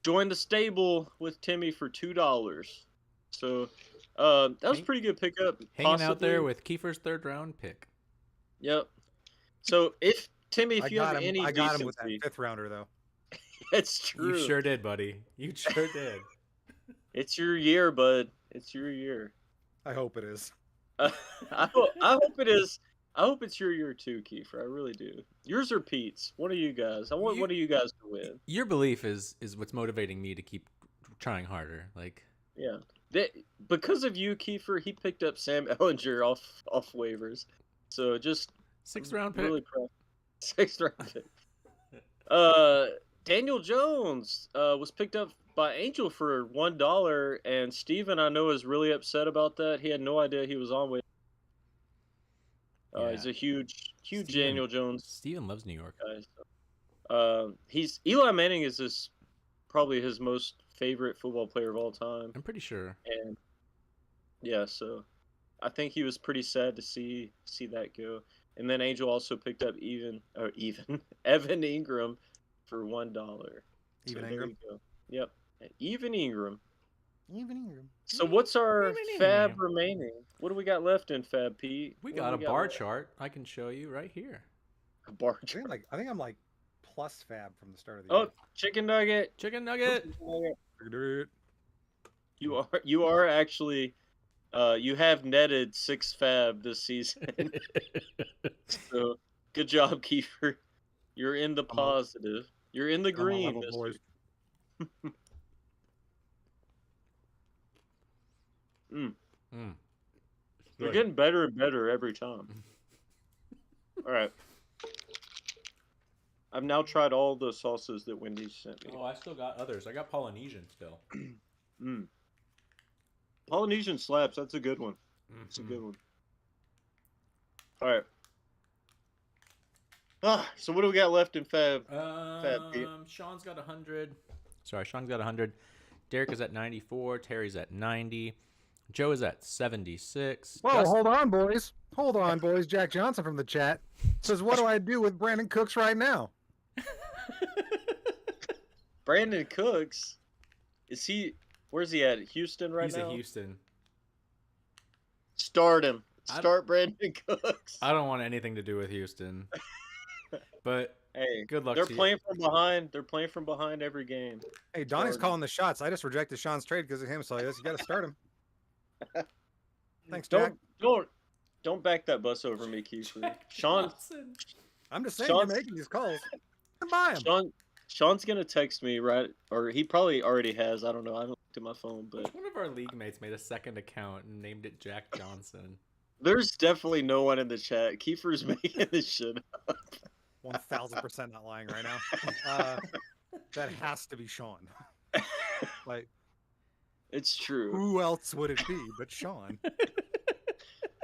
Speaker 1: join the stable with Timmy for $2. So that was a pretty good pickup.
Speaker 6: Hanging out there
Speaker 1: possibly.
Speaker 6: with Keifer's 3rd round pick.
Speaker 1: Yep. So if Timmy, if
Speaker 3: I
Speaker 1: you have
Speaker 3: got him.
Speaker 1: any
Speaker 3: I got him with that
Speaker 1: decency,
Speaker 3: 5th rounder though.
Speaker 1: it's true.
Speaker 6: You sure did, buddy. You sure did.
Speaker 1: It's your year, bud. It's your year.
Speaker 3: I hope it is.
Speaker 1: I hope it is. I hope it's your year too, Keifer. I really do. Yours or Pete's? One of you guys. I want one of you guys to win.
Speaker 6: Your belief is what's motivating me to keep trying harder. Like,
Speaker 1: Yeah. Because of you, Keifer, he picked up Sam Ellinger off waivers. So just
Speaker 6: 6th round pick.
Speaker 1: really proud. 6th round pick. Daniel Jones was picked up by Angel for $1, and Steven, I know, is really upset about that. He had no idea he was on waivers. He's a huge
Speaker 6: Steven-
Speaker 1: Daniel Jones
Speaker 6: Steven loves New York.
Speaker 1: guy. So. Eli Manning is probably his most favorite football player of all time,
Speaker 6: I'm pretty sure.
Speaker 1: and yeah, so I think he was pretty sad to see that go. And then Angel also picked up Evan Ingram for $1.
Speaker 3: Even
Speaker 1: there
Speaker 3: Ingram.
Speaker 1: you go. Yep, Evan Ingram.
Speaker 3: Even Ingram.
Speaker 1: So what's our
Speaker 6: Evan
Speaker 1: fab
Speaker 6: Ingram.
Speaker 1: remaining? What do we got left in fab, Pete?
Speaker 6: We
Speaker 1: What do
Speaker 6: got a bar
Speaker 1: left?
Speaker 6: chart I can show you right here.
Speaker 1: A bar
Speaker 3: I
Speaker 1: chart.
Speaker 3: think I'm like plus fab from the start of the
Speaker 1: Oh, chicken nugget.
Speaker 6: Chicken nugget.
Speaker 3: year.
Speaker 1: You are actually you have netted 6 fab this season. So good job, Keifer. You're in the positive. You're in the
Speaker 3: I'm on
Speaker 1: green.
Speaker 3: level,
Speaker 1: mister.
Speaker 3: boys.
Speaker 1: You're getting better and better every time. All right. I've now tried all the sauces that Wendy sent me.
Speaker 6: Oh, I still got others. I got Polynesian still.
Speaker 1: Polynesian slaps. That's a good one. That's a good one. All right. So what do we got left in fab? Pete.
Speaker 6: Sean's got 100. Sorry, Sean's got 100. Derek is at 94. Terry's at 90. Joe is at 76.
Speaker 3: Whoa, hold on, boys. Hold on, boys. Jack Johnson from the chat says, "What do I do with Brandon Cooks right now?"
Speaker 1: Brandon Cooks. Is he? Where's he at? Houston right
Speaker 6: He's
Speaker 1: now.
Speaker 6: at Houston.
Speaker 1: Start him. Start Brandon Cooks.
Speaker 6: I don't want anything to do with Houston. But
Speaker 1: Hey,
Speaker 6: good luck
Speaker 1: they're
Speaker 6: to you.
Speaker 1: playing from behind. They're playing from behind every game.
Speaker 3: Hey, Donnie's
Speaker 1: Start him.
Speaker 3: calling the shots. I just rejected Sean's trade because of him, so I guess you got to start him. Thanks, Jack.
Speaker 1: Don't back that bus over me, Keifer. Sean,
Speaker 3: I'm just saying
Speaker 1: Sean's-
Speaker 3: you're making these calls. Come by him.
Speaker 1: Sean's gonna text me, right? Or he probably already has. I don't know. I haven't looked at my phone, but
Speaker 6: One of our league mates made a second account and named it Jack Johnson.
Speaker 1: there's definitely no one in the chat. Keifer's making this shit up.
Speaker 3: 1,000% not lying right now. That has to be Sean. Like,
Speaker 1: It's true.
Speaker 3: who else would it be but Sean?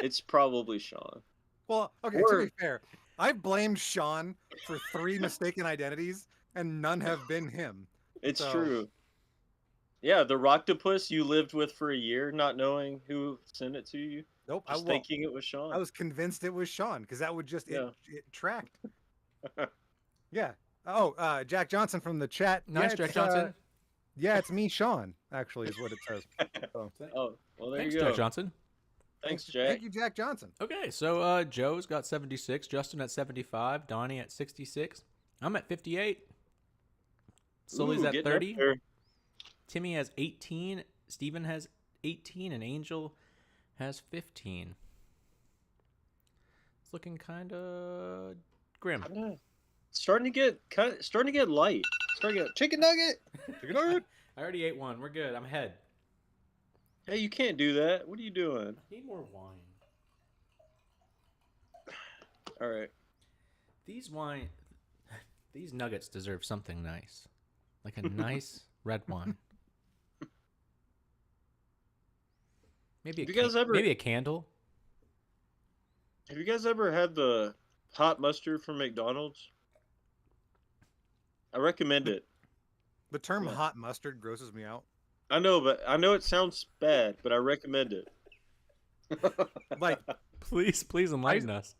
Speaker 1: It's probably Sean.
Speaker 3: Well, okay, to be fair, I've blamed Sean for 3 mistaken identities, and none have been him.
Speaker 1: It's
Speaker 3: So-
Speaker 1: true. Yeah, the Roctopus you lived with for a year, not knowing who sent it to you,
Speaker 3: Nope,
Speaker 1: just thinking it was Sean.
Speaker 3: I was convinced it was Sean because that would just
Speaker 1: Yeah.
Speaker 3: it tracked. Yeah. Oh, Jack Johnson from the chat.
Speaker 6: Nice,
Speaker 3: yeah,
Speaker 6: Jack
Speaker 3: it's,
Speaker 6: Johnson.
Speaker 3: yeah, it's me, Sean. Actually, is what it says. So,
Speaker 1: Oh, well, there
Speaker 6: Thanks,
Speaker 1: you go.
Speaker 6: Jack Johnson.
Speaker 1: Thanks,
Speaker 3: Thank
Speaker 1: Jack.
Speaker 3: you, Jack Johnson.
Speaker 6: Okay, so Joe's got 76, Justin at 75, Donnie at 66. I'm at 58. Sully's
Speaker 1: Ooh,
Speaker 6: at
Speaker 1: getting up
Speaker 6: 30.
Speaker 1: there.
Speaker 6: Timmy has 18. Steven has 18, and Angel has 15. It's looking kind of grim.
Speaker 1: Yeah. Starting to get light. Starting to get chicken nugget.
Speaker 3: Chicken nugget.
Speaker 6: I already ate one. We're good. I'm ahead.
Speaker 1: Hey, you can't do that. What are you doing?
Speaker 6: I need more wine.
Speaker 1: All right.
Speaker 6: These nuggets deserve something nice, like a nice red wine. Maybe
Speaker 1: Have you guys ever-
Speaker 6: maybe a candle.
Speaker 1: Have you guys ever had the hot mustard from McDonald's? I recommend it.
Speaker 3: The term
Speaker 1: Yeah.
Speaker 3: hot mustard grosses me out.
Speaker 1: I know it sounds bad, but I recommend it.
Speaker 3: Like,
Speaker 6: Please enlighten us.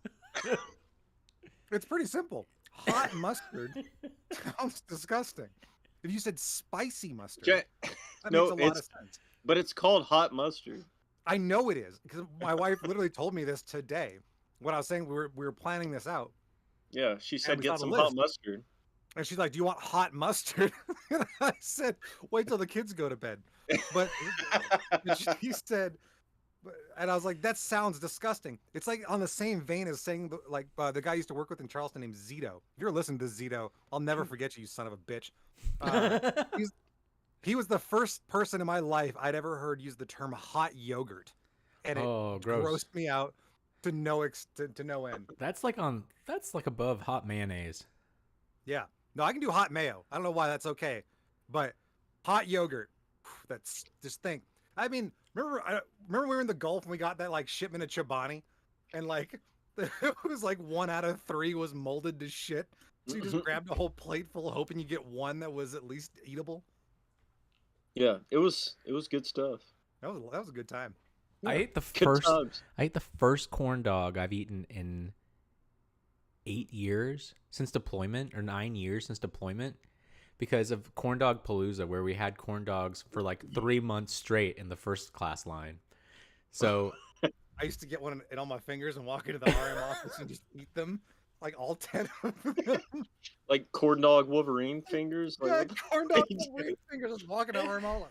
Speaker 3: it's pretty simple. Hot mustard sounds disgusting. If you said spicy mustard,
Speaker 1: Jack,
Speaker 3: that
Speaker 1: no,
Speaker 3: makes a lot of
Speaker 1: it's-
Speaker 3: sense.
Speaker 1: but it's called hot mustard.
Speaker 3: I know it is because my wife literally told me this today. When I was saying we were planning this out,
Speaker 1: Yeah, she said
Speaker 3: we
Speaker 1: get
Speaker 3: saw the
Speaker 1: some hot
Speaker 3: list.
Speaker 1: mustard.
Speaker 3: And she's like, "Do you want hot mustard?" And I said, "Wait till the kids go to bed." But she said, and I was like, "That sounds disgusting." It's like on the same vein as saying, like the guy I used to work with in Charleston named Zito. If you're listening to Zito, I'll never forget you, you son of a bitch. He was the first person in my life I'd ever heard use the term hot yogurt, and it
Speaker 6: gross.
Speaker 3: grossed me out to no to no end.
Speaker 6: That's like above hot mayonnaise.
Speaker 3: Yeah. No, I can do hot mayo. I don't know why that's okay, but hot yogurt, that's just think. I mean, remember we were in the Gulf and we got that like shipment of Chobani, and like it was like 1 out of 3 was molded to shit. So you just grabbed a whole plate full, hoping you get one that was at least eatable.
Speaker 1: Yeah, it was good stuff.
Speaker 3: That was a good time.
Speaker 6: I ate the
Speaker 1: Good times.
Speaker 6: first corn dog I've eaten in 8 years since deployment, or 9 years since deployment, because of Corn Dog Palooza, where we had corn dogs for like 3 months straight in the first class line. So
Speaker 3: I used to get one in all my fingers and walk into the RM office and just eat them, like all 10 of them.
Speaker 1: Like corn dog Wolverine fingers. Like,
Speaker 3: Yeah,
Speaker 1: what the
Speaker 3: corn
Speaker 1: fuck
Speaker 3: dog
Speaker 1: are you doing?
Speaker 3: Wolverine fingers, just walking to RM all.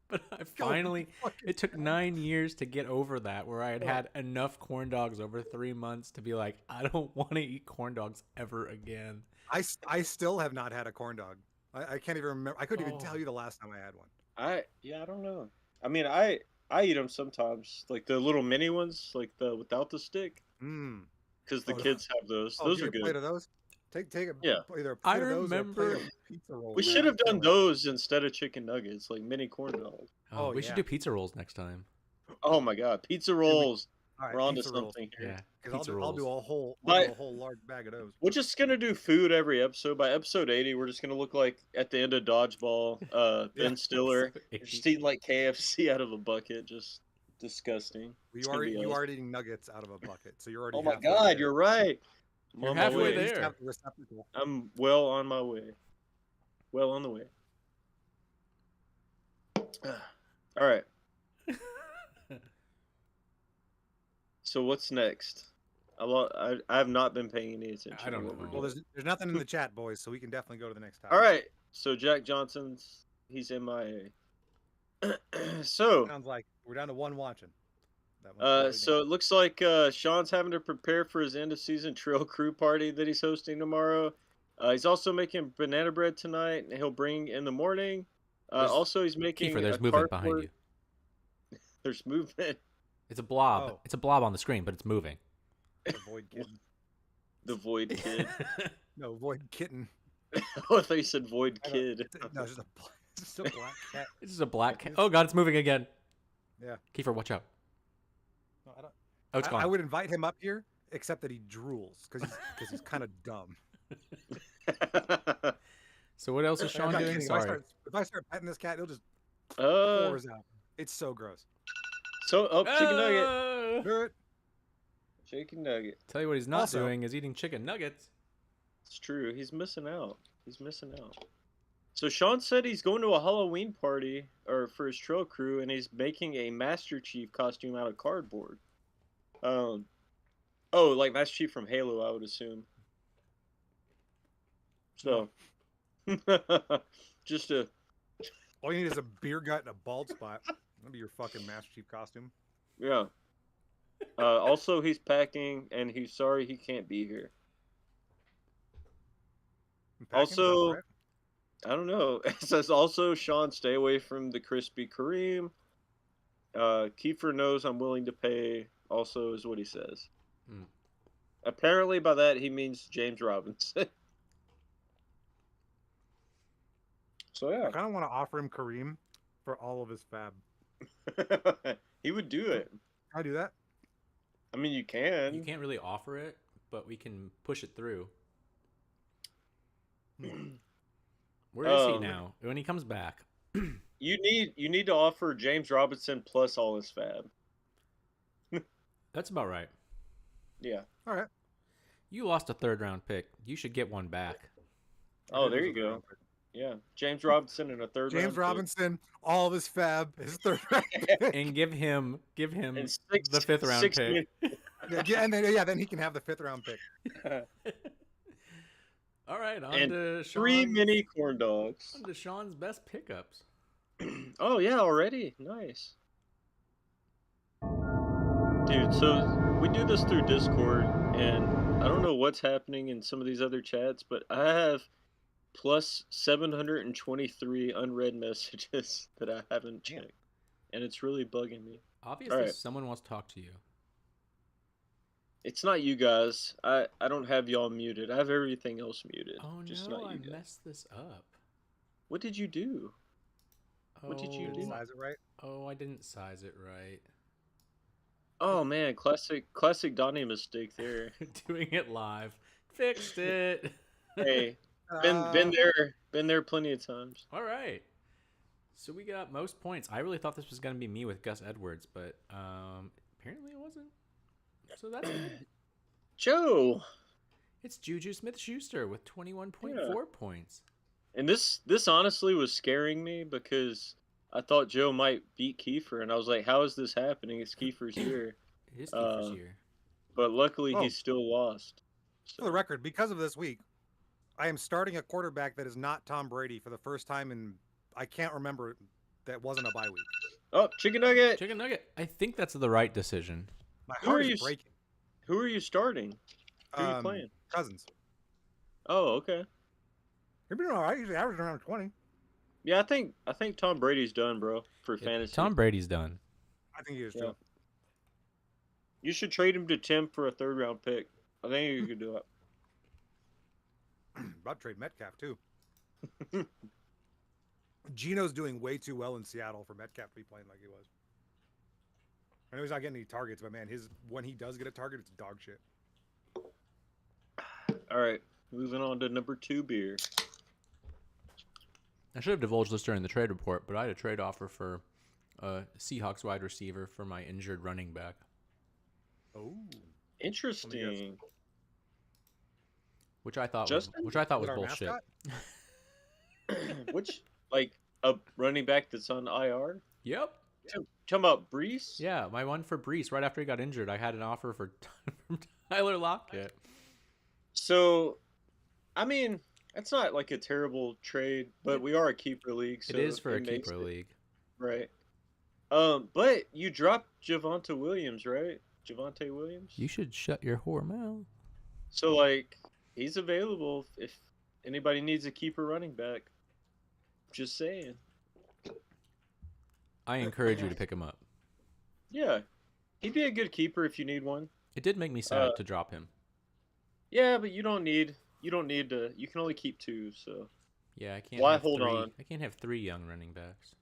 Speaker 6: but it took 9 years to get over that, where I had enough corn dogs over 3 months to be like, I don't want to eat corn dogs ever again.
Speaker 3: I still have not had a corn dog. I can't even remember. I couldn't even tell you the last time I had one.
Speaker 1: I don't know. I mean, I eat them sometimes, like the little mini ones, like the without the stick,
Speaker 3: Mm.
Speaker 1: because the
Speaker 3: Oh,
Speaker 1: kids have those.
Speaker 3: Oh,
Speaker 1: Those
Speaker 3: get
Speaker 1: are
Speaker 3: a plate
Speaker 1: good.
Speaker 3: of those. Take a
Speaker 1: Yeah.
Speaker 3: either a
Speaker 6: I
Speaker 3: plate of those or a plate
Speaker 6: remember-
Speaker 3: of pizza rolls.
Speaker 1: We should have done those instead of chicken nuggets, like mini corn dogs.
Speaker 3: Oh,
Speaker 6: We
Speaker 3: yeah.
Speaker 6: should do pizza rolls next time.
Speaker 1: Oh my god, pizza rolls!
Speaker 3: All right,
Speaker 1: We're on to
Speaker 3: pizza rolls.
Speaker 1: something here.
Speaker 6: Yeah,
Speaker 3: Because
Speaker 6: pizza
Speaker 3: I'll
Speaker 6: rolls.
Speaker 3: do a whole
Speaker 1: But-
Speaker 3: large bag of those.
Speaker 1: We're just gonna do food every episode. By episode 80, we're just gonna look like at the end of Dodgeball, Ben Stiller,
Speaker 6: Episode
Speaker 1: just
Speaker 6: 80.
Speaker 1: eating like KFC out of a bucket, just disgusting.
Speaker 3: You
Speaker 1: It's gonna be us.
Speaker 3: are eating nuggets out of a bucket, so you're already.
Speaker 1: Oh my
Speaker 3: halfway
Speaker 1: god,
Speaker 3: there.
Speaker 1: you're right. I'm
Speaker 6: You're
Speaker 1: on my
Speaker 6: halfway
Speaker 1: way.
Speaker 3: At least
Speaker 6: there.
Speaker 3: have the receptacle.
Speaker 1: I'm well on my way. Well on the way. All right. So what's next? I have not been paying any attention.
Speaker 6: I don't
Speaker 1: to what
Speaker 6: know.
Speaker 1: we're
Speaker 3: Well,
Speaker 1: doing.
Speaker 3: there's nothing in the chat, boys, so we can definitely go to the next topic.
Speaker 1: All right. So Jack Johnson's he's MIA. So
Speaker 3: Sounds like we're down to one watching. That one's probably
Speaker 1: so it looks like Sean's having to prepare for his end of season trail crew party that he's hosting tomorrow. He's also making banana bread tonight, and he'll bring in the morning. Also, he's making
Speaker 6: Keifer, there's
Speaker 1: a
Speaker 6: movement behind
Speaker 1: cardboard-
Speaker 6: you.
Speaker 1: There's movement.
Speaker 6: It's a blob.
Speaker 3: Oh.
Speaker 6: It's a blob on the screen, but it's moving.
Speaker 3: the void kitten.
Speaker 1: The void kid.
Speaker 3: No, void kitten.
Speaker 1: Oh, I thought you said void
Speaker 3: I don't-
Speaker 1: kid.
Speaker 3: No, it's just a black cat.
Speaker 6: It's just a black cat. Oh god, it's moving again.
Speaker 3: Yeah.
Speaker 6: Keifer, watch out.
Speaker 3: No, I don't.
Speaker 6: Oh, it's gone.
Speaker 3: I would invite him up here, except that he drools because he's kind of dumb.
Speaker 6: So what else is
Speaker 3: I'm
Speaker 6: Sean
Speaker 3: not
Speaker 6: doing?
Speaker 3: kidding.
Speaker 6: Sorry.
Speaker 3: If I start petting this cat, it'll just
Speaker 1: Uh,
Speaker 3: pours out. It's so gross.
Speaker 1: so chicken nugget.
Speaker 6: Ah!
Speaker 3: Do it.
Speaker 1: Chicken nugget.
Speaker 6: Tell you what he's not
Speaker 3: Also-
Speaker 6: doing is eating chicken nuggets.
Speaker 1: It's true. He's missing out. He's missing out. So Sean said he's going to a Halloween party or for his trail crew, and he's making a Master Chief costume out of cardboard. Oh, like Master Chief from Halo, I would assume. So, just a
Speaker 3: All you need is a beer gut and a bald spot. That'll be your fucking Master Chief costume.
Speaker 1: yeah. Also, he's packing, and he's sorry he can't be here.
Speaker 3: And packing,
Speaker 1: Also-
Speaker 3: that's right.
Speaker 1: I don't know. It says also, Sean, stay away from the crispy Kareem. Keifer knows I'm willing to pay. Also, is what he says.
Speaker 6: Hmm.
Speaker 1: Apparently, by that he means James Robinson. So
Speaker 3: I
Speaker 1: yeah,
Speaker 3: kind of want to offer him Kareem for all of his fab.
Speaker 1: he would do it.
Speaker 3: Can I do that?
Speaker 1: I mean, you can.
Speaker 6: You can't really offer it, but we can push it through. Where is he now? When he comes back.
Speaker 1: You need to offer James Robinson plus all his fab.
Speaker 6: That's about right.
Speaker 1: Yeah.
Speaker 3: All right.
Speaker 6: You lost a 3rd round pick. You should get one back.
Speaker 1: Oh, there you go. Yeah, James Robinson in a third round
Speaker 3: James
Speaker 1: pick.
Speaker 3: Robinson, all of his fab, his 3rd round pick.
Speaker 6: And give him
Speaker 1: And
Speaker 6: the 5th round pick.
Speaker 3: Then he can have the 5th round pick.
Speaker 6: All right, on
Speaker 1: And
Speaker 6: to
Speaker 1: 3
Speaker 6: Sean's,
Speaker 1: mini corn dogs.
Speaker 6: on to Sean's best pickups.
Speaker 1: Oh yeah, already. Nice. Dude, so we do this through Discord, and I don't know what's happening in some of these other chats, but I have plus 723 unread messages that I haven't checked, and it's really bugging me.
Speaker 6: Obviously,
Speaker 1: All right.
Speaker 6: someone wants to talk to you.
Speaker 1: It's not you guys. I don't have y'all muted. I have everything else muted.
Speaker 6: Oh
Speaker 1: Just
Speaker 6: no,
Speaker 1: not
Speaker 6: I
Speaker 1: you guys.
Speaker 6: messed this up.
Speaker 1: What did you do? What did you do?
Speaker 3: Size it right.
Speaker 6: Oh, I didn't size it right.
Speaker 1: Oh man, classic Donnie mistake there.
Speaker 6: Doing it live. Fixed it.
Speaker 1: Hey,
Speaker 3: Uh,
Speaker 1: been there plenty of times.
Speaker 6: All right. So we got most points. I really thought this was going to be me with Gus Edwards, but apparently it wasn't. So that's good.
Speaker 1: Joe.
Speaker 6: It's Juju Smith-Schuster with 21.4 points.
Speaker 1: And this honestly was scaring me because I thought Joe might beat Keifer, and I was like, how is this happening? It's Keifer's year.
Speaker 6: It is Kiefer's year.
Speaker 1: But luckily
Speaker 3: Oh.
Speaker 1: he still lost.
Speaker 3: For the record, because of this week, I am starting a quarterback that is not Tom Brady for the first time in I can't remember that wasn't a bye week.
Speaker 1: Oh, chicken nugget.
Speaker 6: Chicken Nugget. I think that's the right decision.
Speaker 3: My
Speaker 1: Who are
Speaker 3: heart
Speaker 1: you
Speaker 3: is breaking.
Speaker 1: Who are you starting? Who are you playing?
Speaker 3: Cousins.
Speaker 1: Oh, okay.
Speaker 3: He's been all right. He's averaging around 20.
Speaker 1: Yeah, I think Tom Brady's done, bro, for fantasy.
Speaker 6: Tom Brady's done.
Speaker 3: I think he is
Speaker 1: Yeah.
Speaker 3: too.
Speaker 1: You should trade him to Tim for a 3rd round pick. I think you could do it.
Speaker 3: About to trade Metcalf too. Gino's doing way too well in Seattle for Metcalf to be playing like he was. I know he's not getting any targets, but man, when he does get a target, it's dog shit.
Speaker 1: All right, moving on to number 2 beer.
Speaker 6: I should have divulged this during the trade report, but I had a trade offer for a Seahawks wide receiver for my injured running back.
Speaker 3: Oh,
Speaker 1: Interesting.
Speaker 6: Which I thought
Speaker 1: Justin?
Speaker 6: was
Speaker 3: With our
Speaker 6: bullshit.
Speaker 3: mascot?
Speaker 1: Which, like, a running back that's on IR?
Speaker 6: Yep.
Speaker 1: Talking about Brees?
Speaker 6: Yeah, my one for Brees right after he got injured. I had an offer for from Tyler Lockett.
Speaker 1: So, I mean, that's not like a terrible trade, but we are a keeper league. So
Speaker 6: It is for a
Speaker 1: makes
Speaker 6: keeper
Speaker 1: it-
Speaker 6: league.
Speaker 1: Right. But you dropped Javonte Williams, right? Javonte Williams?
Speaker 6: You should shut your whore mouth.
Speaker 1: So, like, he's available if anybody needs a keeper running back. Just saying.
Speaker 6: I encourage you to pick him up.
Speaker 1: Yeah. He'd be a good keeper if you need one.
Speaker 6: It did make me sad to drop him.
Speaker 1: Yeah, but you don't need to. You can only keep 2, so.
Speaker 6: Yeah, I can't.
Speaker 1: Why
Speaker 6: have
Speaker 1: hold
Speaker 6: three.
Speaker 1: on?
Speaker 6: I can't have 3 young running backs.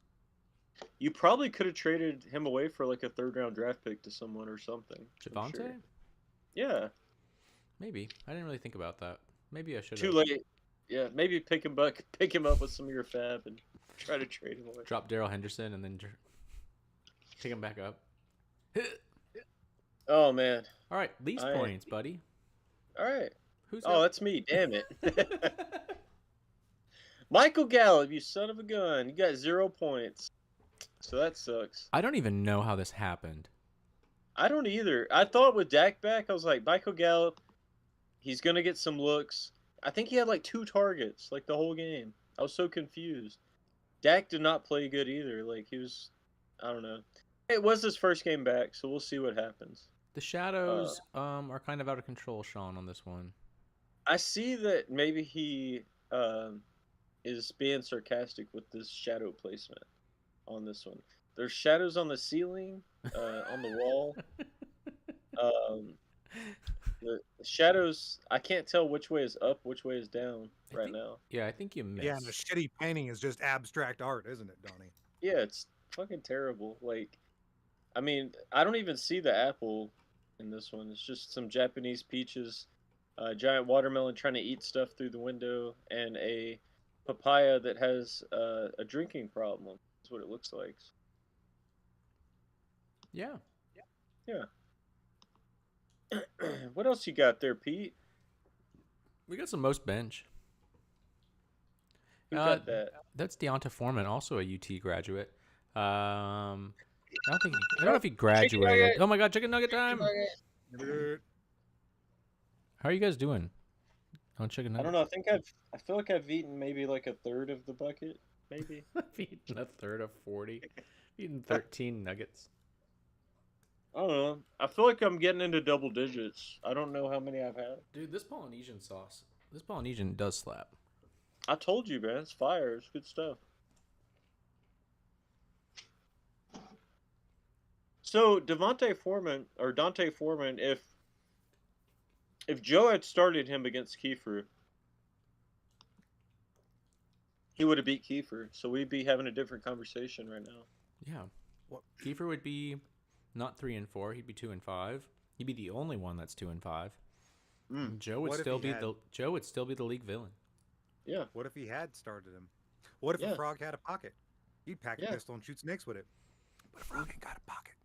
Speaker 1: You probably could have traded him away for like a 3rd round draft pick to someone or something. I'm
Speaker 6: Javante?
Speaker 1: sure. Yeah.
Speaker 6: Maybe. I didn't really think about that. Maybe I should.
Speaker 1: Too late. Yeah, maybe pick him up with some of your fab and try to trade him away.
Speaker 6: Drop Daryl Henderson and then pick him back up.
Speaker 1: Oh man.
Speaker 6: All right, least
Speaker 1: I-
Speaker 6: points, buddy.
Speaker 1: All right.
Speaker 6: Who's
Speaker 1: Oh, that's me. Damn it. Michael Gallup, you son of a gun. You got 0 points. So that sucks.
Speaker 6: I don't even know how this happened.
Speaker 1: I don't either. I thought with Dak back, I was like, Michael Gallup, he's going to get some looks. I think he had like 2 targets, like the whole game. I was so confused. Dak did not play good either. Like, he was, I don't know. It was his first game back, so we'll see what happens.
Speaker 6: The shadows are kind of out of control, Sean, on this one.
Speaker 1: I see that maybe he is being sarcastic with this shadow placement on this one. There's shadows on the ceiling, on the wall. The shadows, I can't tell which way is up, which way is down right now.
Speaker 6: Yeah, I think you missed.
Speaker 3: Yeah, and the shitty painting is just abstract art, isn't it, Donnie?
Speaker 1: Yeah, it's fucking terrible. Like, I mean, I don't even see the apple in this one. It's just some Japanese peaches, a giant watermelon trying to eat stuff through the window, and a papaya that has a drinking problem. That's what it looks like.
Speaker 6: Yeah.
Speaker 1: Yeah. What else you got there, Pete?
Speaker 6: We got some most bench.
Speaker 1: Who got that?
Speaker 6: That's Deonta Foreman, also a UT graduate. I don't know if he graduated.
Speaker 1: nugget.
Speaker 6: Oh my god, chicken nugget time!
Speaker 3: Dude,
Speaker 6: How are you guys doing? No chicken
Speaker 1: I
Speaker 6: nuggets.
Speaker 1: don't know. I feel like I've eaten maybe like a third of the bucket, maybe.
Speaker 6: I've eaten a third of 40. I've eaten 13 nuggets.
Speaker 1: I don't know. I feel like I'm getting into double digits. I don't know how many I've had.
Speaker 6: Dude, this Polynesian sauce. This Polynesian does slap.
Speaker 1: I told you, man. It's fire. It's good stuff. So Dante Foreman, if Joe had started him against Keifer, he would have beat Keifer. So we'd be having a different conversation right now.
Speaker 6: Yeah. Well, Keifer would be not 3-4. He'd be 2-5. He'd be the only one that's 2-5. Joe would
Speaker 3: What if
Speaker 6: still
Speaker 3: he
Speaker 6: be
Speaker 3: had-
Speaker 6: Joe would still be the league villain.
Speaker 1: Yeah.
Speaker 3: What if he had started him? What if
Speaker 1: Yeah.
Speaker 3: a frog had a pocket? He'd pack a
Speaker 1: Yeah.
Speaker 3: pistol and shoot snakes with it. But a frog ain't got a pocket.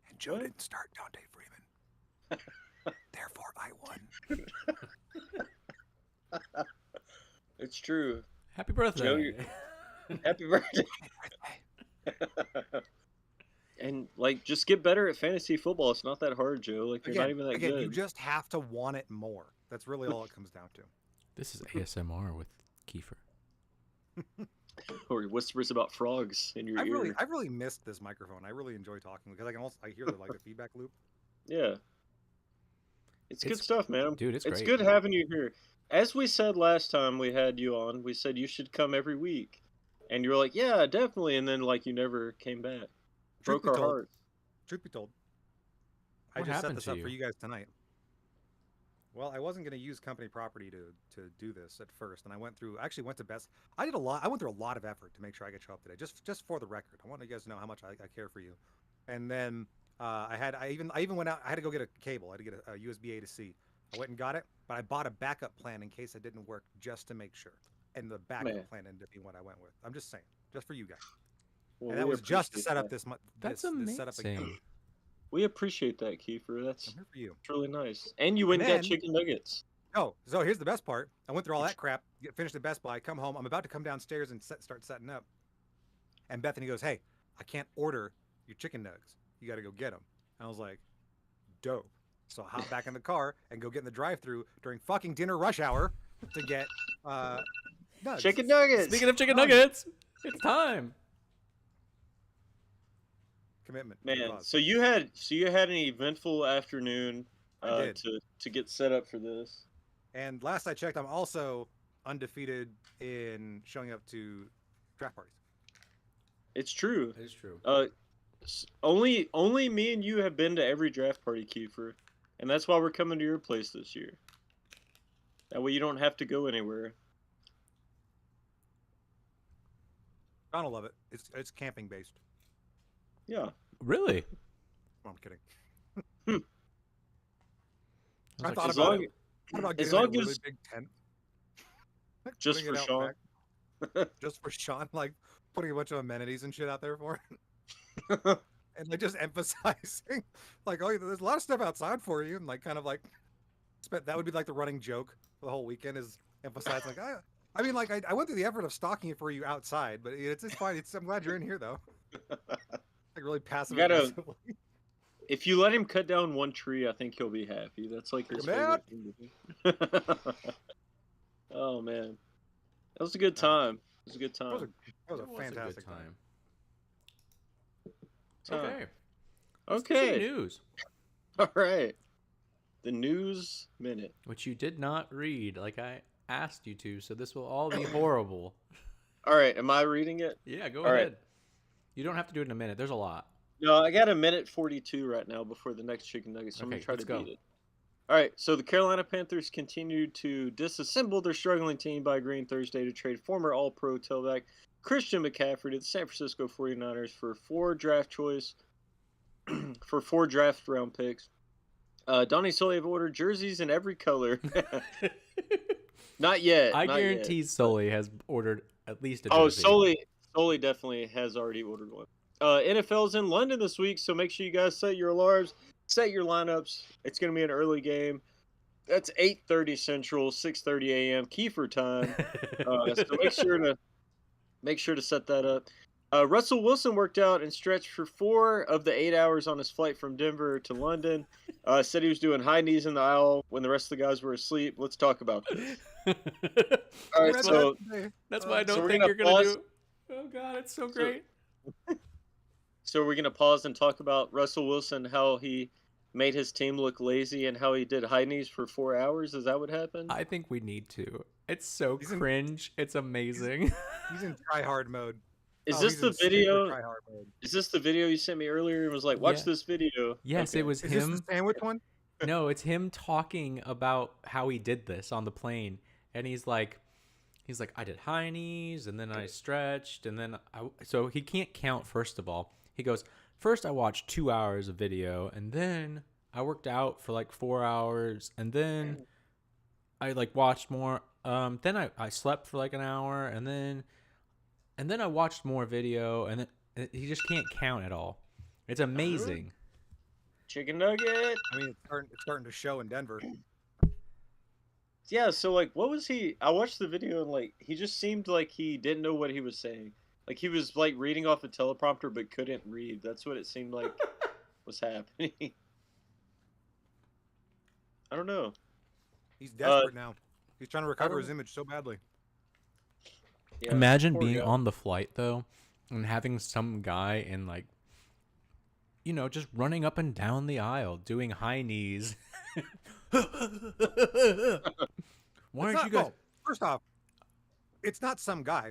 Speaker 3: And Joe
Speaker 1: What?
Speaker 3: didn't start Dante Freeman. Therefore, I won.
Speaker 1: It's true.
Speaker 6: Happy birthday.
Speaker 1: Joe, Happy birthday. And like, just get better at fantasy football. It's not that hard, Joe. Like, you're not even that
Speaker 3: Again,
Speaker 1: good.
Speaker 3: you just have to want it more. That's really all it comes down to.
Speaker 6: This is ASMR with Keifer.
Speaker 1: Or whispers about frogs in your ear.
Speaker 3: I really missed this microphone. I really enjoy talking because I hear the feedback loop.
Speaker 1: Yeah. It's good
Speaker 6: It's-
Speaker 1: stuff, man.
Speaker 6: dude, it's great.
Speaker 1: good having you here. As we said last time we had you on, we said you should come every week. And you were like, yeah, definitely. And then, like, you never came back.
Speaker 3: Truth
Speaker 1: Broke
Speaker 3: be
Speaker 1: our
Speaker 3: told-
Speaker 1: hearts.
Speaker 3: Truth be told,
Speaker 6: What
Speaker 3: I just set
Speaker 6: happened
Speaker 3: this
Speaker 6: to
Speaker 3: up for
Speaker 6: you?
Speaker 3: you guys tonight. Well, I wasn't going to use company property to do this at first, and I went to Best. I went through a lot of effort to make sure I could show up today, just for the record. I want you guys to know how much I care for you. And then I even went out. I had to go get a cable. I had to get a USB A to C. I went and got it, but I bought a backup plan in case it didn't work, just to make sure. And the backup
Speaker 1: Man.
Speaker 3: plan ended up being what I went with. I'm just saying, just for you guys.
Speaker 1: Well,
Speaker 3: And that
Speaker 1: we
Speaker 3: was just to
Speaker 1: appreciate
Speaker 3: set up
Speaker 1: that.
Speaker 3: this.
Speaker 6: That's
Speaker 3: this setup
Speaker 6: amazing.
Speaker 3: again.
Speaker 1: We appreciate that, Keifer. That's
Speaker 3: I'm here for you.
Speaker 1: really nice. And you went and got
Speaker 3: then-
Speaker 1: chicken nuggets.
Speaker 3: Oh, so here's the best part. I went through all that crap, finished at Best Buy, come home. I'm about to come downstairs and start setting up. And Bethany goes, "Hey, I can't order your chicken nuggets. You got to go get them." And I was like, "Dope." So I hop back in the car and go get in the drive-through during fucking dinner rush hour to get nuggets.
Speaker 1: Chicken nuggets.
Speaker 6: Speaking of chicken
Speaker 3: Done.
Speaker 6: nuggets, it's time.
Speaker 3: Commitment.
Speaker 1: Man,
Speaker 3: Cause.
Speaker 1: so you had an eventful afternoon
Speaker 3: I did.
Speaker 1: to get set up for this.
Speaker 3: And last I checked, I'm also undefeated in showing up to draft parties.
Speaker 1: It's true.
Speaker 6: That is true.
Speaker 1: Only me and you have been to every draft party, Keifer, and that's why we're coming to your place this year. That way you don't have to go anywhere.
Speaker 3: John will love it. It's camping based.
Speaker 1: Yeah.
Speaker 6: Really?
Speaker 3: No, I'm kidding.
Speaker 6: I was
Speaker 3: I thought
Speaker 6: like,
Speaker 1: as
Speaker 3: about
Speaker 1: long-
Speaker 3: it. What about
Speaker 1: as
Speaker 3: getting like,
Speaker 1: long
Speaker 3: a really
Speaker 1: as-
Speaker 3: big tent? Like,
Speaker 1: Just
Speaker 3: putting
Speaker 1: for
Speaker 3: it out
Speaker 1: Sean?
Speaker 3: back. Just for Sean, like putting a bunch of amenities and shit out there for him. And like just emphasizing, like, oh, there's a lot of stuff outside for you, and like kind of like, that would be like the running joke for the whole weekend is emphasizing, like, I mean, like I went through the effort of stocking it for you outside, but it's fine. I'm glad you're in here though. Like really passive
Speaker 1: You gotta-
Speaker 3: aggressively.
Speaker 1: If you let him cut down one tree, I think he'll be happy. That's like his
Speaker 3: Come out.
Speaker 1: favorite thing to do. Oh man, that was a good time. It was a good
Speaker 3: That was
Speaker 1: time.
Speaker 3: a
Speaker 6: it was a
Speaker 3: fantastic
Speaker 6: good
Speaker 3: time.
Speaker 1: Time.
Speaker 6: Okay. Let's do
Speaker 1: Okay.
Speaker 6: some news,
Speaker 1: All right. The news minute.
Speaker 6: which you did not read like I asked you to, so this will all be horrible.
Speaker 1: All right. Am I reading it?
Speaker 6: Yeah, go
Speaker 1: All right.
Speaker 6: ahead. You don't have to do it in a minute. There's a lot.
Speaker 1: No, I got a minute 42 right now before the next chicken nugget, so I'm
Speaker 6: Okay,
Speaker 1: gonna try
Speaker 6: let's
Speaker 1: to
Speaker 6: go.
Speaker 1: beat it. All right, so the Carolina Panthers continued to disassemble their struggling team by agreeing Thursday to trade former All-Pro tailback Christian McCaffrey to the San Francisco 49ers for four draft round picks. Donnie Sully have ordered jerseys in every color. Not yet.
Speaker 6: I
Speaker 1: not yet.
Speaker 6: guarantee Sully has ordered at least a jersey.
Speaker 1: Oh, Sully definitely has already ordered one. NFL's in London this week, so make sure you guys set your alarms, set your lineups. It's going to be an early game. That's 8:30 Central, 6:30 a.m. Keifer time. So make sure to set that up. Russell Wilson worked out and stretched for 4 of the 8 hours on his flight from Denver to London. Said he was doing high knees in the aisle when the rest of the guys were asleep. Let's talk about this. All right, so
Speaker 6: That's what I
Speaker 1: so
Speaker 6: don't
Speaker 1: we're
Speaker 6: think
Speaker 1: gonna
Speaker 6: you're gonna
Speaker 1: pause.
Speaker 6: do. Oh God, it's so great.
Speaker 1: So we're gonna pause and talk about Russell Wilson, how he made his team look lazy and how he did high knees for 4 hours. Is that what happened?
Speaker 6: I think we need to. It's so
Speaker 3: He's in-
Speaker 6: cringe. It's amazing.
Speaker 3: He's in try hard mode.
Speaker 1: Is
Speaker 3: Oh,
Speaker 1: this
Speaker 3: he's
Speaker 1: the
Speaker 3: in super
Speaker 1: video?
Speaker 3: try-hard mode.
Speaker 1: Is this the video you sent me earlier? And was like, watch
Speaker 6: Yeah.
Speaker 1: this video.
Speaker 6: Yes,
Speaker 1: Okay.
Speaker 6: it was
Speaker 3: Is
Speaker 6: him.
Speaker 3: this the sandwich one?
Speaker 6: No, it's him talking about how he did this on the plane, and he's like, I did high knees, and then I stretched, and then so he can't count. First of all, he goes, first I watched 2 hours of video, and then I worked out for like 4 hours, and then I like watched more. Then I slept for like an hour, and then I watched more video, and then he just can't count at all. It's amazing.
Speaker 1: Chicken nugget.
Speaker 3: I mean, it's starting to show in Denver.
Speaker 1: Yeah, so like what was he? I watched the video and like he just seemed like he didn't know what he was saying. Like he was like reading off a teleprompter but couldn't read. That's what it seemed like was happening. I don't know.
Speaker 3: He's desperate now. He's trying to recover his image so badly.
Speaker 1: Yeah,
Speaker 6: Imagine
Speaker 1: poor
Speaker 6: being
Speaker 1: guy.
Speaker 6: on the flight though, and having some guy in like, just running up and down the aisle doing high knees. Why aren't you guys?
Speaker 3: No, first off, it's not some guy.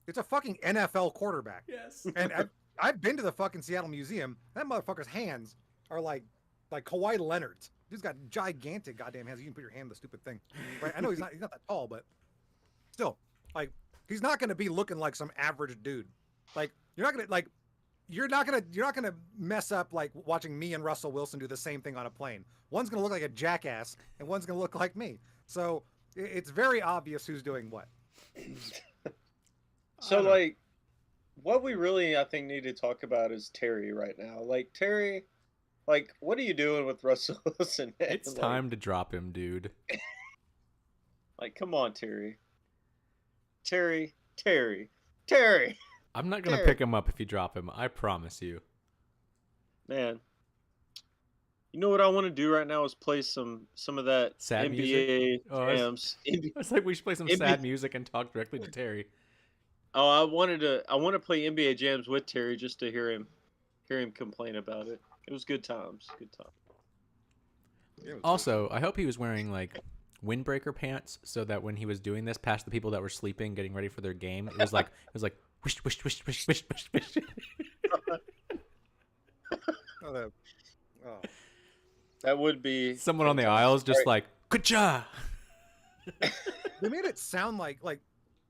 Speaker 3: It's a fucking NFL quarterback.
Speaker 6: Yes.
Speaker 3: And I've been to the fucking Seattle Museum. That motherfucker's hands are like Kawhi Leonard's. Dude's got gigantic goddamn hands. You can put your hand in the stupid thing. Right? I know he's not that tall, but still, like, he's not gonna be looking like some average dude. Like, you're not gonna mess up like watching me and Russell Wilson do the same thing on a plane. One's gonna look like a jackass, and one's gonna look like me. So it's very obvious who's doing what.
Speaker 1: So like what we really I think need to talk about is Terry right now. Like Terry, like what are you doing with Russell Wilson? Man?
Speaker 6: It's
Speaker 1: Like-
Speaker 6: time to drop him, dude.
Speaker 1: Like, come on, Terry. Terry.
Speaker 6: I'm not gonna
Speaker 1: Terry.
Speaker 6: pick him up if you drop him. I promise you.
Speaker 1: Man. You know what I want to do right now is play some of that
Speaker 6: Sad
Speaker 1: NBA
Speaker 6: music? Oh, I was-
Speaker 1: jams.
Speaker 6: It's like we should play some sad music and talk directly to Terry.
Speaker 1: Oh, I want to play NBA jams with Terry just to hear him complain about it. It was good times. Good times.
Speaker 6: Also, I hope he was wearing like windbreaker pants so that when he was doing this past the people that were sleeping, getting ready for their game, it was like wish, wish, wish, wish, wish, wish, wish.
Speaker 1: That would be
Speaker 6: Someone on the aisle is just like, good job.
Speaker 3: They made it sound like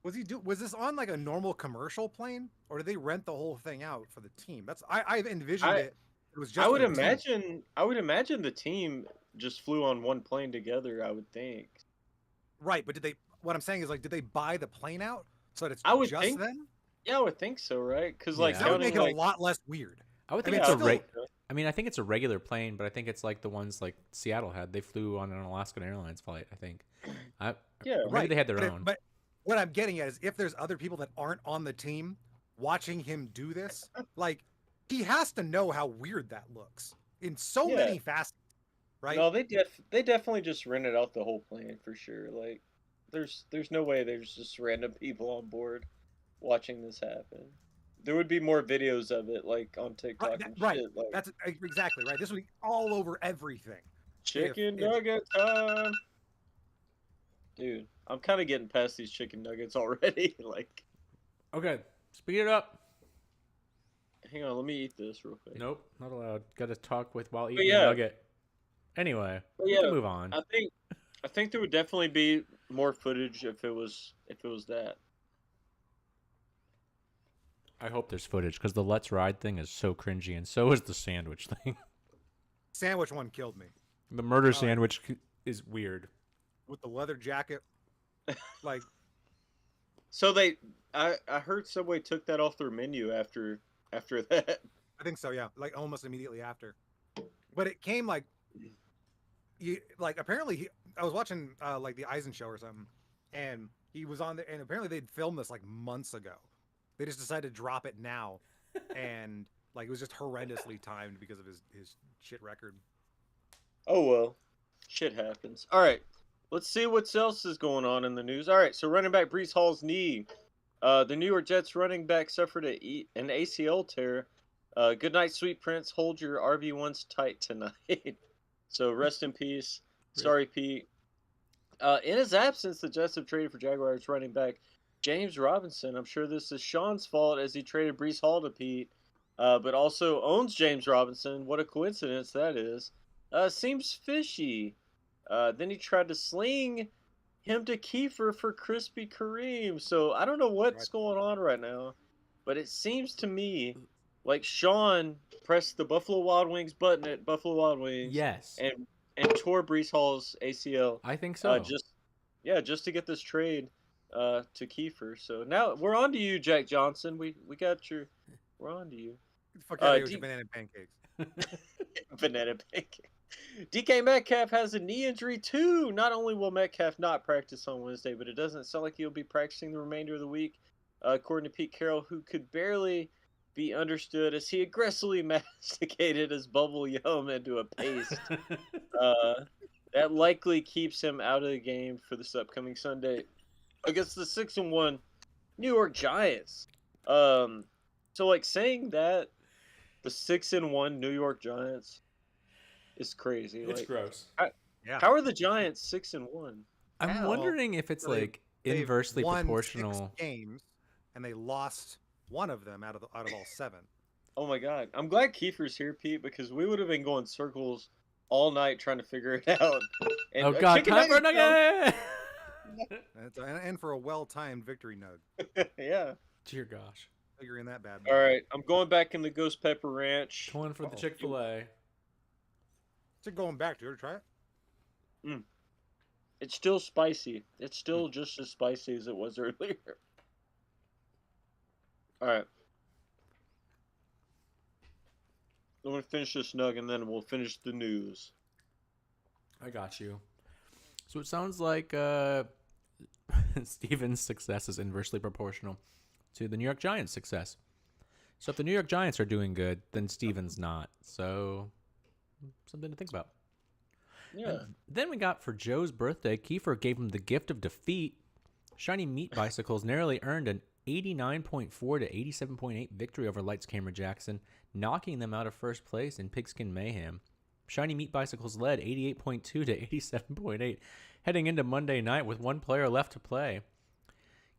Speaker 3: was this on like a normal commercial plane, or did they rent the whole thing out for the team? That's I envisioned it. It was just.
Speaker 1: I would
Speaker 3: for the team.
Speaker 1: imagine the team just flew on one plane together, I would think.
Speaker 3: Right, but did they? What I'm saying is like, did they buy the plane out so that it's
Speaker 1: I would
Speaker 3: just
Speaker 1: think-
Speaker 3: them?
Speaker 1: Yeah, I would think so, right? Cuz like
Speaker 6: Yeah.
Speaker 3: That would
Speaker 1: counting,
Speaker 3: make it
Speaker 1: like,
Speaker 3: a lot less weird.
Speaker 6: I would
Speaker 3: I
Speaker 6: think
Speaker 3: mean,
Speaker 6: it's a
Speaker 3: still-
Speaker 6: I think it's a regular plane, but I think it's like the ones like Seattle had. They flew on an Alaskan Airlines flight, I think.
Speaker 1: Yeah,
Speaker 6: Maybe
Speaker 3: Right,
Speaker 6: they had their
Speaker 3: but
Speaker 6: own.
Speaker 3: But what I'm getting at is if there's other people that aren't on the team watching him do this, like he has to know how weird that looks in so
Speaker 1: Yeah.
Speaker 3: many facets, right?
Speaker 1: No, they definitely just rented out the whole plane for sure. Like there's no way there's just random people on board watching this happen. There would be more videos of it like on TikTok
Speaker 3: Right,
Speaker 1: and
Speaker 3: right.
Speaker 1: shit, like
Speaker 3: That's exactly right. This would be all over everything.
Speaker 1: chicken
Speaker 3: if-
Speaker 1: nugget time. Dude, I'm kind of getting past these chicken nuggets already. Like,
Speaker 6: Okay, speed it up.
Speaker 1: hang on, let me eat this real quick.
Speaker 6: Nope, not allowed. Got to talk while eating
Speaker 1: yeah.
Speaker 6: a nugget. Anyway,
Speaker 1: But
Speaker 6: we
Speaker 1: yeah,
Speaker 6: can move on.
Speaker 1: I think there would definitely be more footage if it was that.
Speaker 6: I hope there's footage because the Let's Ride thing is so cringy, and so is the sandwich thing.
Speaker 3: Sandwich one killed me
Speaker 6: The murder
Speaker 3: Oh.
Speaker 6: sandwich is weird.
Speaker 3: with the leather jacket. Like,
Speaker 1: So I heard Subway took that off their menu after that.
Speaker 3: I think so, yeah. Like almost immediately after. But it came like apparently I was watching like the Eisen show or something, and he was on there, and apparently they'd filmed this like months ago. They just decided to drop it now, and like it was just horrendously timed because of his shit record.
Speaker 1: Oh well, shit happens. All right, let's see what else is going on in the news. All right, so running back Brees Hall's knee. The New York Jets running back suffered an ACL tear. Good night, sweet prince. Hold your RB1s tight tonight. So rest in peace. Sorry, Pete. In his absence, the Jets have traded for Jaguars running back James Robinson. I'm sure this is Sean's fault as he traded Brees Hall to Pete, but also owns James Robinson. What a coincidence that is. Seems fishy. Then he tried to sling him to Keifer for Krispy Kreme. So I don't know what's going on right now, but it seems to me like Sean pressed the Buffalo Wild Wings button at Buffalo Wild Wings.
Speaker 6: Yes.
Speaker 1: And tore Brees Hall's ACL.
Speaker 6: I think so.
Speaker 1: Just to get this trade to Keifer. So now we're on to you, Jack Johnson. We got your. We're on to you.
Speaker 3: Get the fuck out of here with your banana pancakes.
Speaker 1: Banana pancake. DK Metcalf has a knee injury too. Not only will Metcalf not practice on Wednesday, but it doesn't sound like he'll be practicing the remainder of the week, according to Pete Carroll, who could barely be understood as he aggressively masticated his bubble yum into a paste. That likely keeps him out of the game for this upcoming Sunday against the 6-1 New York Giants. So like saying that the 6-1 New York Giants is crazy.
Speaker 6: It's
Speaker 1: like,
Speaker 6: gross.
Speaker 1: How are the Giants 6-1?
Speaker 6: I'm wondering if it's like inversely
Speaker 3: won
Speaker 6: proportional
Speaker 3: 6 games, and they lost one of them out of all 7.
Speaker 1: Oh my God! I'm glad Kiefer's here, Pete, because we would have been going circles all night trying to figure it out. And,
Speaker 6: oh God! Time for a nugget.
Speaker 3: And for a well-timed victory nug.
Speaker 1: Yeah.
Speaker 6: Dear gosh.
Speaker 3: Figuring that bad.
Speaker 1: All right, I'm going back in the Ghost Pepper Ranch.
Speaker 6: Going for the Chick-fil-A.
Speaker 3: What's it going back to? You ever try it?
Speaker 1: It's still spicy. It's still just as spicy as it was earlier. All right. I'm going to finish this nug and then we'll finish the news.
Speaker 6: I got you. So it sounds like Steven's success is inversely proportional to the New York Giants' success. So if the New York Giants are doing good, then Steven's not. So something to think about.
Speaker 1: Yeah.
Speaker 6: And then we got for Joe's birthday, Keifer gave him the gift of defeat. Shiny Meat Bicycles narrowly earned an 89.4 to 87.8 victory over Lights Camera Jackson, knocking them out of first place in Pigskin Mayhem. Shiny Meat Bicycles led 88.2 to 87.8, heading into Monday night with one player left to play.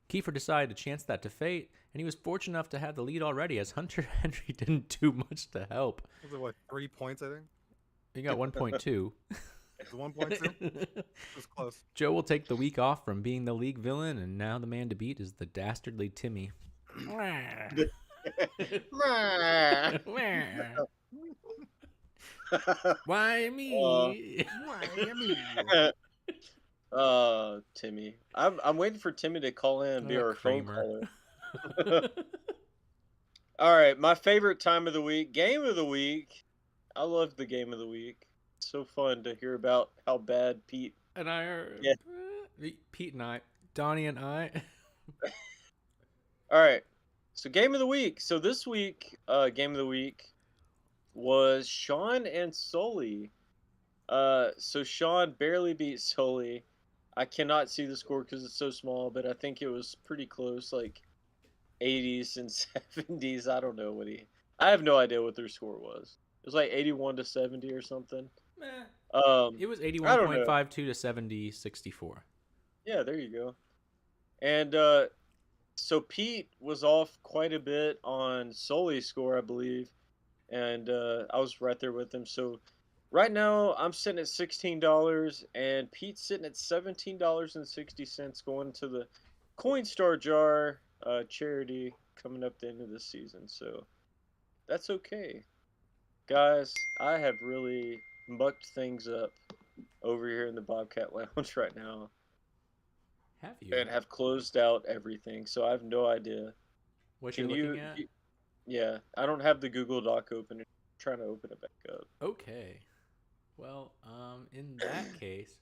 Speaker 6: Keifer decided to chance that to fate, and he was fortunate enough to have the lead already as Hunter Henry didn't do much to help.
Speaker 3: Was it, what, 3 points, I think?
Speaker 6: He got 1.2.
Speaker 3: It was 1.2? It was close.
Speaker 6: Joe will take the week off from being the league villain, and now the man to beat is the dastardly Timmy. Why me?
Speaker 3: Why me?
Speaker 1: Timmy. I'm waiting for Timmy to call in and be our phone caller. All right, my favorite time of the week, game of the week. I love the game of the week. It's so fun to hear about how bad Pete
Speaker 6: and I are.
Speaker 1: Yeah.
Speaker 6: Pete and I, Donnie and I.
Speaker 1: All right, so game of the week. So this week, game of the week was Sean and Sully. So Sean barely beat Sully. I cannot see the score because it's so small, but I think it was pretty close, like 80s and 70s. I don't know I have no idea what their score was. It was like 81 to 70 or something.
Speaker 6: It was 81.52 to 70.64.
Speaker 1: Yeah, there you go. And so Pete was off quite a bit on Sully's score, I believe. And I was right there with him. So right now I'm sitting at $16 and Pete's sitting at $17.60 going to the Coinstar Jar charity coming up the end of the season. So that's okay. Guys, I have really mucked things up over here in the Bobcat Lounge right now.
Speaker 6: Have you?
Speaker 1: And have closed out everything, so I have no idea.
Speaker 6: What you're looking at?
Speaker 1: Yeah, I don't have the Google Doc open. I'm trying to open it back up.
Speaker 6: Okay. Well, in that case,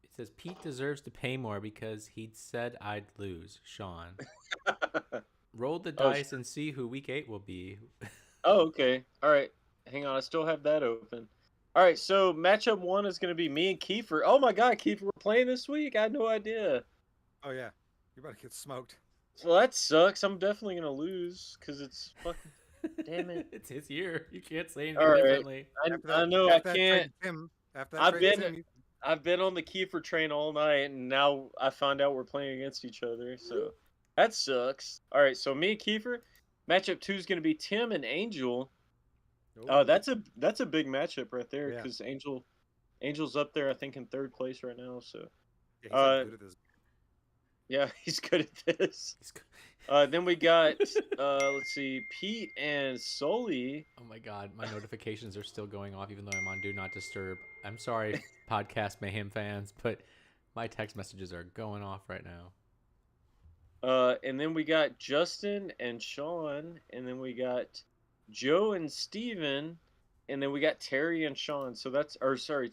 Speaker 6: it says Pete deserves to pay more because he'd said I'd lose. Sean, roll the
Speaker 1: Oh,
Speaker 6: dice and see who week 8 will be.
Speaker 1: Oh, okay. All right. Hang on. I still have that open. All right. So matchup 1 is going to be me and Keifer. Oh my God, Keifer, we're playing this week. I had no idea.
Speaker 3: Oh yeah, you're about to get smoked.
Speaker 1: Well, that sucks. I'm definitely going to lose because it's fucking. Damn it.
Speaker 6: It's his year. You can't say anything
Speaker 1: All right.
Speaker 6: differently.
Speaker 3: After
Speaker 1: I know I
Speaker 3: after that trade
Speaker 1: can't.
Speaker 3: with Tim, after that
Speaker 1: I've
Speaker 3: trade
Speaker 1: been
Speaker 3: with Tim,
Speaker 1: I've been on the Keifer train all night, and now I find out we're playing against each other. So that sucks. All right. So me and Keifer. Matchup 2 is going to be Tim and Angel. That's a big matchup right there
Speaker 3: Yeah.
Speaker 1: because Angel's up there, I think, in 3rd place right now. So
Speaker 3: yeah, he's like good at this.
Speaker 1: yeah, he's good at this. Then we got let's see, Pete and Sully.
Speaker 6: Oh my God, my notifications are still going off even though I'm on Do Not Disturb. I'm sorry, Podcast Mayhem fans, but my text messages are going off right now.
Speaker 1: And then we got Justin and Sean, and then we got Joe and Steven, and then we got Terry and Sean. So that's, or sorry,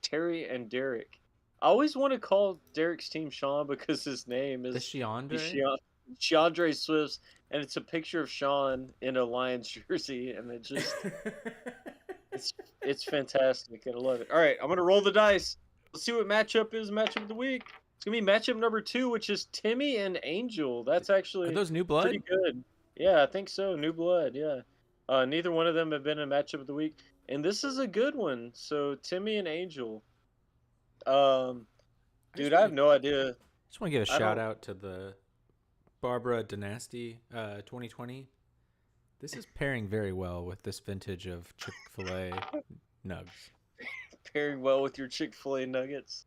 Speaker 1: Terry and Derek. I always want to call Derek's team Sean because his name is Sheandre Swifts, and it's a picture of Sean in a Lions jersey, and it just it's fantastic, and I love it. All right, I'm gonna roll the dice. Let's see what matchup is. Matchup of the week. It's gonna be matchup number 2, which is Timmy and Angel. That's actually
Speaker 6: Are those new blood?
Speaker 1: pretty good. Yeah, I think so. New blood. Yeah. Neither one of them have been in matchup of the week, and this is a good one. So Timmy and Angel. Dude, I have no idea.
Speaker 6: Just want to give a
Speaker 1: I
Speaker 6: shout
Speaker 1: don't-
Speaker 6: out to the Barbara Dynasty 2020. This is pairing very well with this vintage of Chick-fil-A nugs.
Speaker 1: Pairing well with your Chick-fil-A nuggets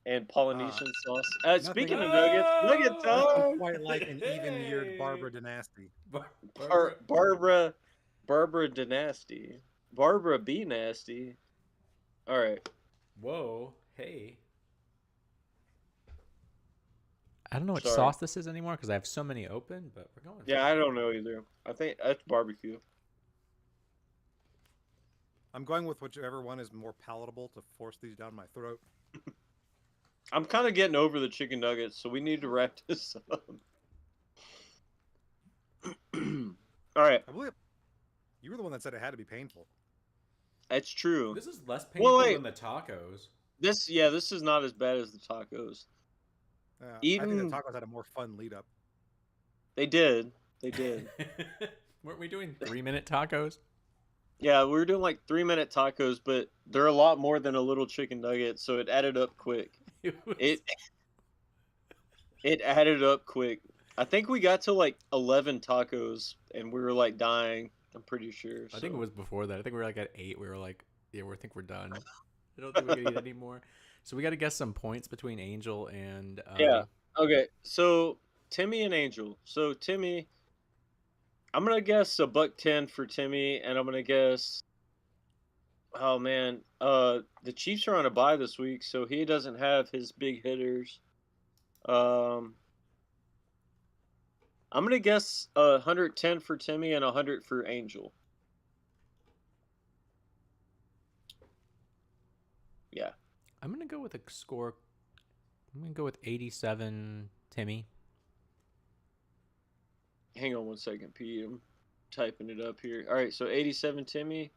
Speaker 1: and Polynesian sauce.
Speaker 3: nothing-
Speaker 1: Speaking of nuggets, nugget
Speaker 3: Nothing
Speaker 1: time.
Speaker 3: quite like an even-yeared Barbara Dynasty.
Speaker 1: Barbara Dynasty. Barbara B Nasty. All right.
Speaker 6: Whoa, hey. I don't know what
Speaker 1: Sorry.
Speaker 6: sauce this is anymore because I have so many open, but we're going.
Speaker 1: Yeah, I don't know either. I think that's barbecue.
Speaker 3: I'm going with whichever one is more palatable to force these down my throat.
Speaker 1: I'm kind of getting over the chicken nuggets, so we need to wrap this up. All right,
Speaker 3: I believe you were the one that said it had to be painful.
Speaker 1: that's true.
Speaker 6: This is less painful
Speaker 1: wait.
Speaker 6: than the tacos.
Speaker 1: This is not as bad as the tacos.
Speaker 3: I
Speaker 1: Even-
Speaker 3: think the tacos had a more fun lead up.
Speaker 1: They did.
Speaker 6: Weren't we doing 3-minute tacos?
Speaker 1: Yeah, we were doing like 3-minute tacos, but they're a lot more than a little chicken nugget, so it added up quick. It added up quick. I think we got to like 11 tacos, and we were like dying. I'm pretty sure.
Speaker 6: I think it
Speaker 1: so.
Speaker 6: was before that. I think we were like at 8. We were like, yeah, I think we're done. I don't think we can eat anymore. So we got to guess some points between Angel and.
Speaker 1: Yeah. Okay, so Timmy and Angel. So Timmy, I'm gonna guess $1.10 for Timmy, and I'm gonna guess. Oh man, the Chiefs are on a bye this week, so he doesn't have his big hitters. I'm gonna guess 110 for Timmy and 100 for Angel. Yeah.
Speaker 6: I'm going to go with a score. I'm going to go with 87 Timmy.
Speaker 1: Hang on one second, Pete. I'm typing it up here. All right, so 87 Timmy.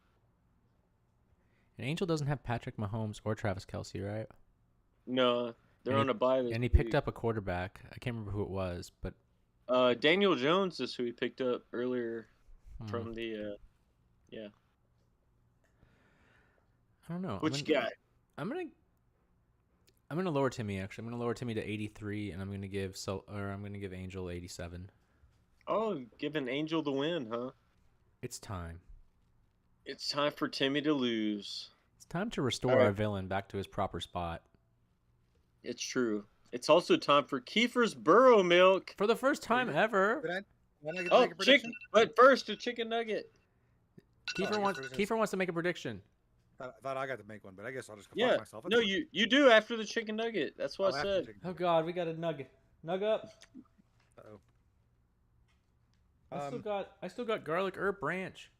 Speaker 6: And Angel doesn't have Patrick Mahomes or Travis Kelce, right?
Speaker 1: No, they're
Speaker 6: And
Speaker 1: on a bye this
Speaker 6: And he
Speaker 1: week.
Speaker 6: picked up a quarterback. I can't remember who it was, but
Speaker 1: Daniel Jones is who he picked up earlier
Speaker 6: hmm,
Speaker 1: from the
Speaker 6: I don't know.
Speaker 1: which guy?
Speaker 6: I'm gonna lower Timmy. Actually, I'm gonna lower Timmy to 83, and I'm gonna give Angel 87.
Speaker 1: Oh, giving Angel the win, huh?
Speaker 6: It's time.
Speaker 1: It's time for Timmy to lose.
Speaker 6: It's time to restore
Speaker 1: All right.
Speaker 6: our villain back to his proper spot.
Speaker 1: It's true. It's also time for Keifer's Burrow Milk.
Speaker 6: For the first time ever,
Speaker 3: Did I get to
Speaker 1: Oh,
Speaker 3: make a prediction?
Speaker 1: chicken! But first, a chicken nugget.
Speaker 6: Keifer
Speaker 3: I
Speaker 6: wants
Speaker 3: guess it was
Speaker 6: Keifer wants to make a prediction.
Speaker 3: I thought I got to make one, but I guess I'll just fuck
Speaker 1: Yeah.
Speaker 3: myself.
Speaker 1: No, you do after the chicken nugget. That's what I said.
Speaker 6: Oh God, we got a nugget. Nug up.
Speaker 3: Uh-oh.
Speaker 6: I still got garlic herb branch.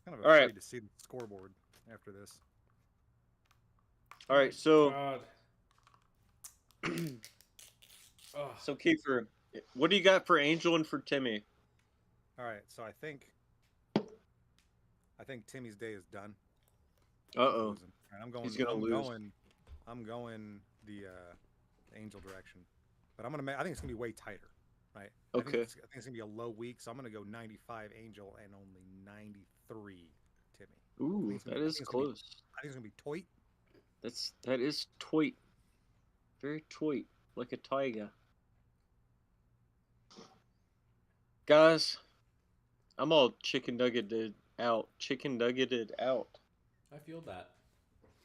Speaker 3: Kind of
Speaker 1: All right.
Speaker 3: afraid to see the scoreboard after this.
Speaker 1: All right, so
Speaker 6: God.
Speaker 1: so Keifer, what do you got for Angel and for Timmy?
Speaker 3: All right, so I think Timmy's day is done.
Speaker 1: Uh-oh.
Speaker 3: Losing. And I'm going.
Speaker 1: He's gonna lose.
Speaker 3: I'm going the Angel direction, but I'm gonna. I think it's gonna be way tighter, right?
Speaker 1: Okay.
Speaker 3: I think it's gonna be a low week, so I'm gonna go 95 Angel and only 93 Timmy.
Speaker 1: Ooh, that is close.
Speaker 3: I think it's gonna be toit.
Speaker 1: That is toit. Very toit, like a tiger. Guys, I'm all chicken nuggeted out. Chicken nuggeted out.
Speaker 6: I feel that.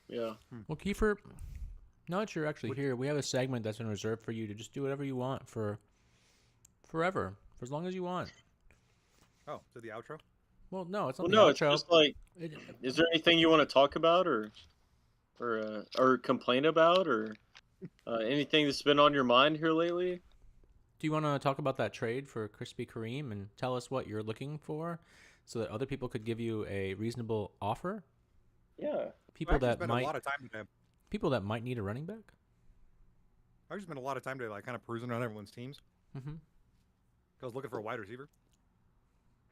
Speaker 1: Yeah.
Speaker 6: Well, Keifer, now that you're actually here, we have a segment that's been reserved for you to just do whatever you want for forever, for as long as you want.
Speaker 3: Oh, so the outro?
Speaker 6: Well, no, it's not
Speaker 1: Well,
Speaker 6: the
Speaker 1: no,
Speaker 6: outro.
Speaker 1: it's just like, is there anything you want to talk about or complain about or anything that's been on your mind here lately?
Speaker 6: Do you want to talk about that trade for Krispy Kreme and tell us what you're looking for so that other people could give you a reasonable offer?
Speaker 1: Yeah.
Speaker 6: People
Speaker 3: I've
Speaker 6: that
Speaker 3: spent
Speaker 6: might
Speaker 3: a lot of time today.
Speaker 6: people that might need a running back?
Speaker 3: I just spent a lot of time today, like kind of cruising around everyone's teams.
Speaker 6: Mm-hmm.
Speaker 3: I was looking for a wide receiver,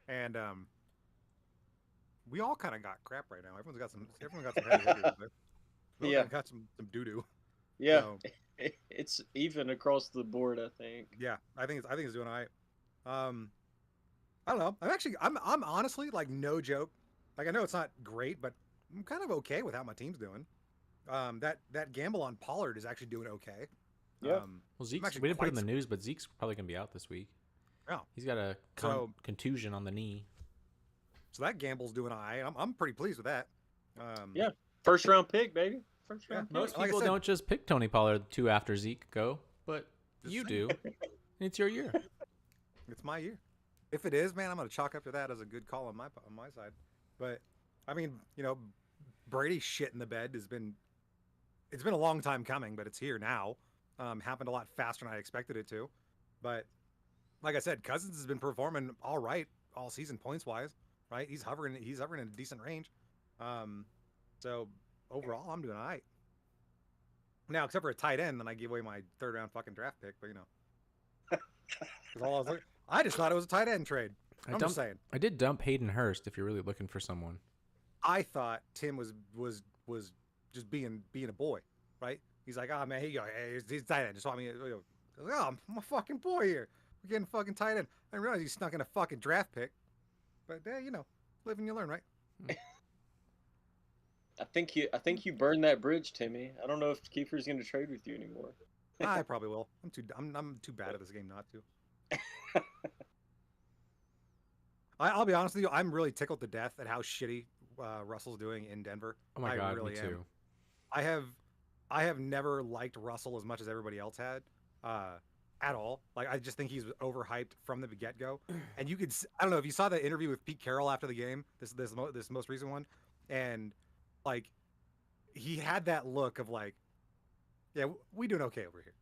Speaker 3: and we all kind of got crap right now. Everyone got some heavy hitters there.
Speaker 1: Yeah.
Speaker 3: Got some doo doo.
Speaker 1: Yeah.
Speaker 3: So,
Speaker 1: It's even across the board, I think.
Speaker 3: yeah, I think it's doing all right. I don't know. I'm honestly, like, no joke. Like, I know it's not great, but I'm kind of okay with how my team's doing. That gamble on Pollard is actually doing okay.
Speaker 1: Yeah.
Speaker 6: Well, Zeke's, we didn't put it in the news, but Zeke's probably going to be out this week.
Speaker 3: Yeah.
Speaker 6: He's got a contusion on the knee.
Speaker 3: So that gamble's doing all right. I'm pretty pleased with that.
Speaker 1: Yeah. First round pick, baby. First round pick.
Speaker 6: Most
Speaker 3: Like I
Speaker 6: people
Speaker 3: said-
Speaker 6: don't just pick Tony Pollard 2 after Zeke go, but
Speaker 3: Just
Speaker 6: you
Speaker 3: saying.
Speaker 6: do. It's your year.
Speaker 3: It's my year. If it is, man, I'm gonna chalk up to that as a good call on my side. But I mean, Brady's shit in the bed it's been a long time coming, but it's here now. Happened a lot faster than I expected it to. But like I said, Cousins has been performing all right all season points wise. Right, he's hovering in a decent range. So overall, I'm doing all right. Now, except for a tight end, then I give away my 3rd round fucking draft pick. But 'cause I just thought it was a tight end trade. I'm just saying.
Speaker 6: I did dump Hayden Hurst if you're really looking for someone.
Speaker 3: I thought Tim was just being a boy, right? He's like, oh man, he's tight end. Just want me. Oh, I'm a fucking boy here. We're getting fucking tight end. I didn't realize he snuck in a fucking draft pick. But live and you learn, right?
Speaker 1: I think you burned that bridge, Timmy. I don't know if Keifer's going to trade with you anymore.
Speaker 3: I probably will. I'm too bad at this game not to. I'll be honest with you. I'm really tickled to death at how shitty Russell's doing in Denver.
Speaker 6: Oh my God,
Speaker 3: really
Speaker 6: me too.
Speaker 3: I have never liked Russell as much as everybody else had, at all. Like, I just think he's overhyped from the get-go. And you could, I don't know if you saw the interview with Pete Carroll after the game, this most recent one, and like he had that look of like, yeah, we doing okay over here.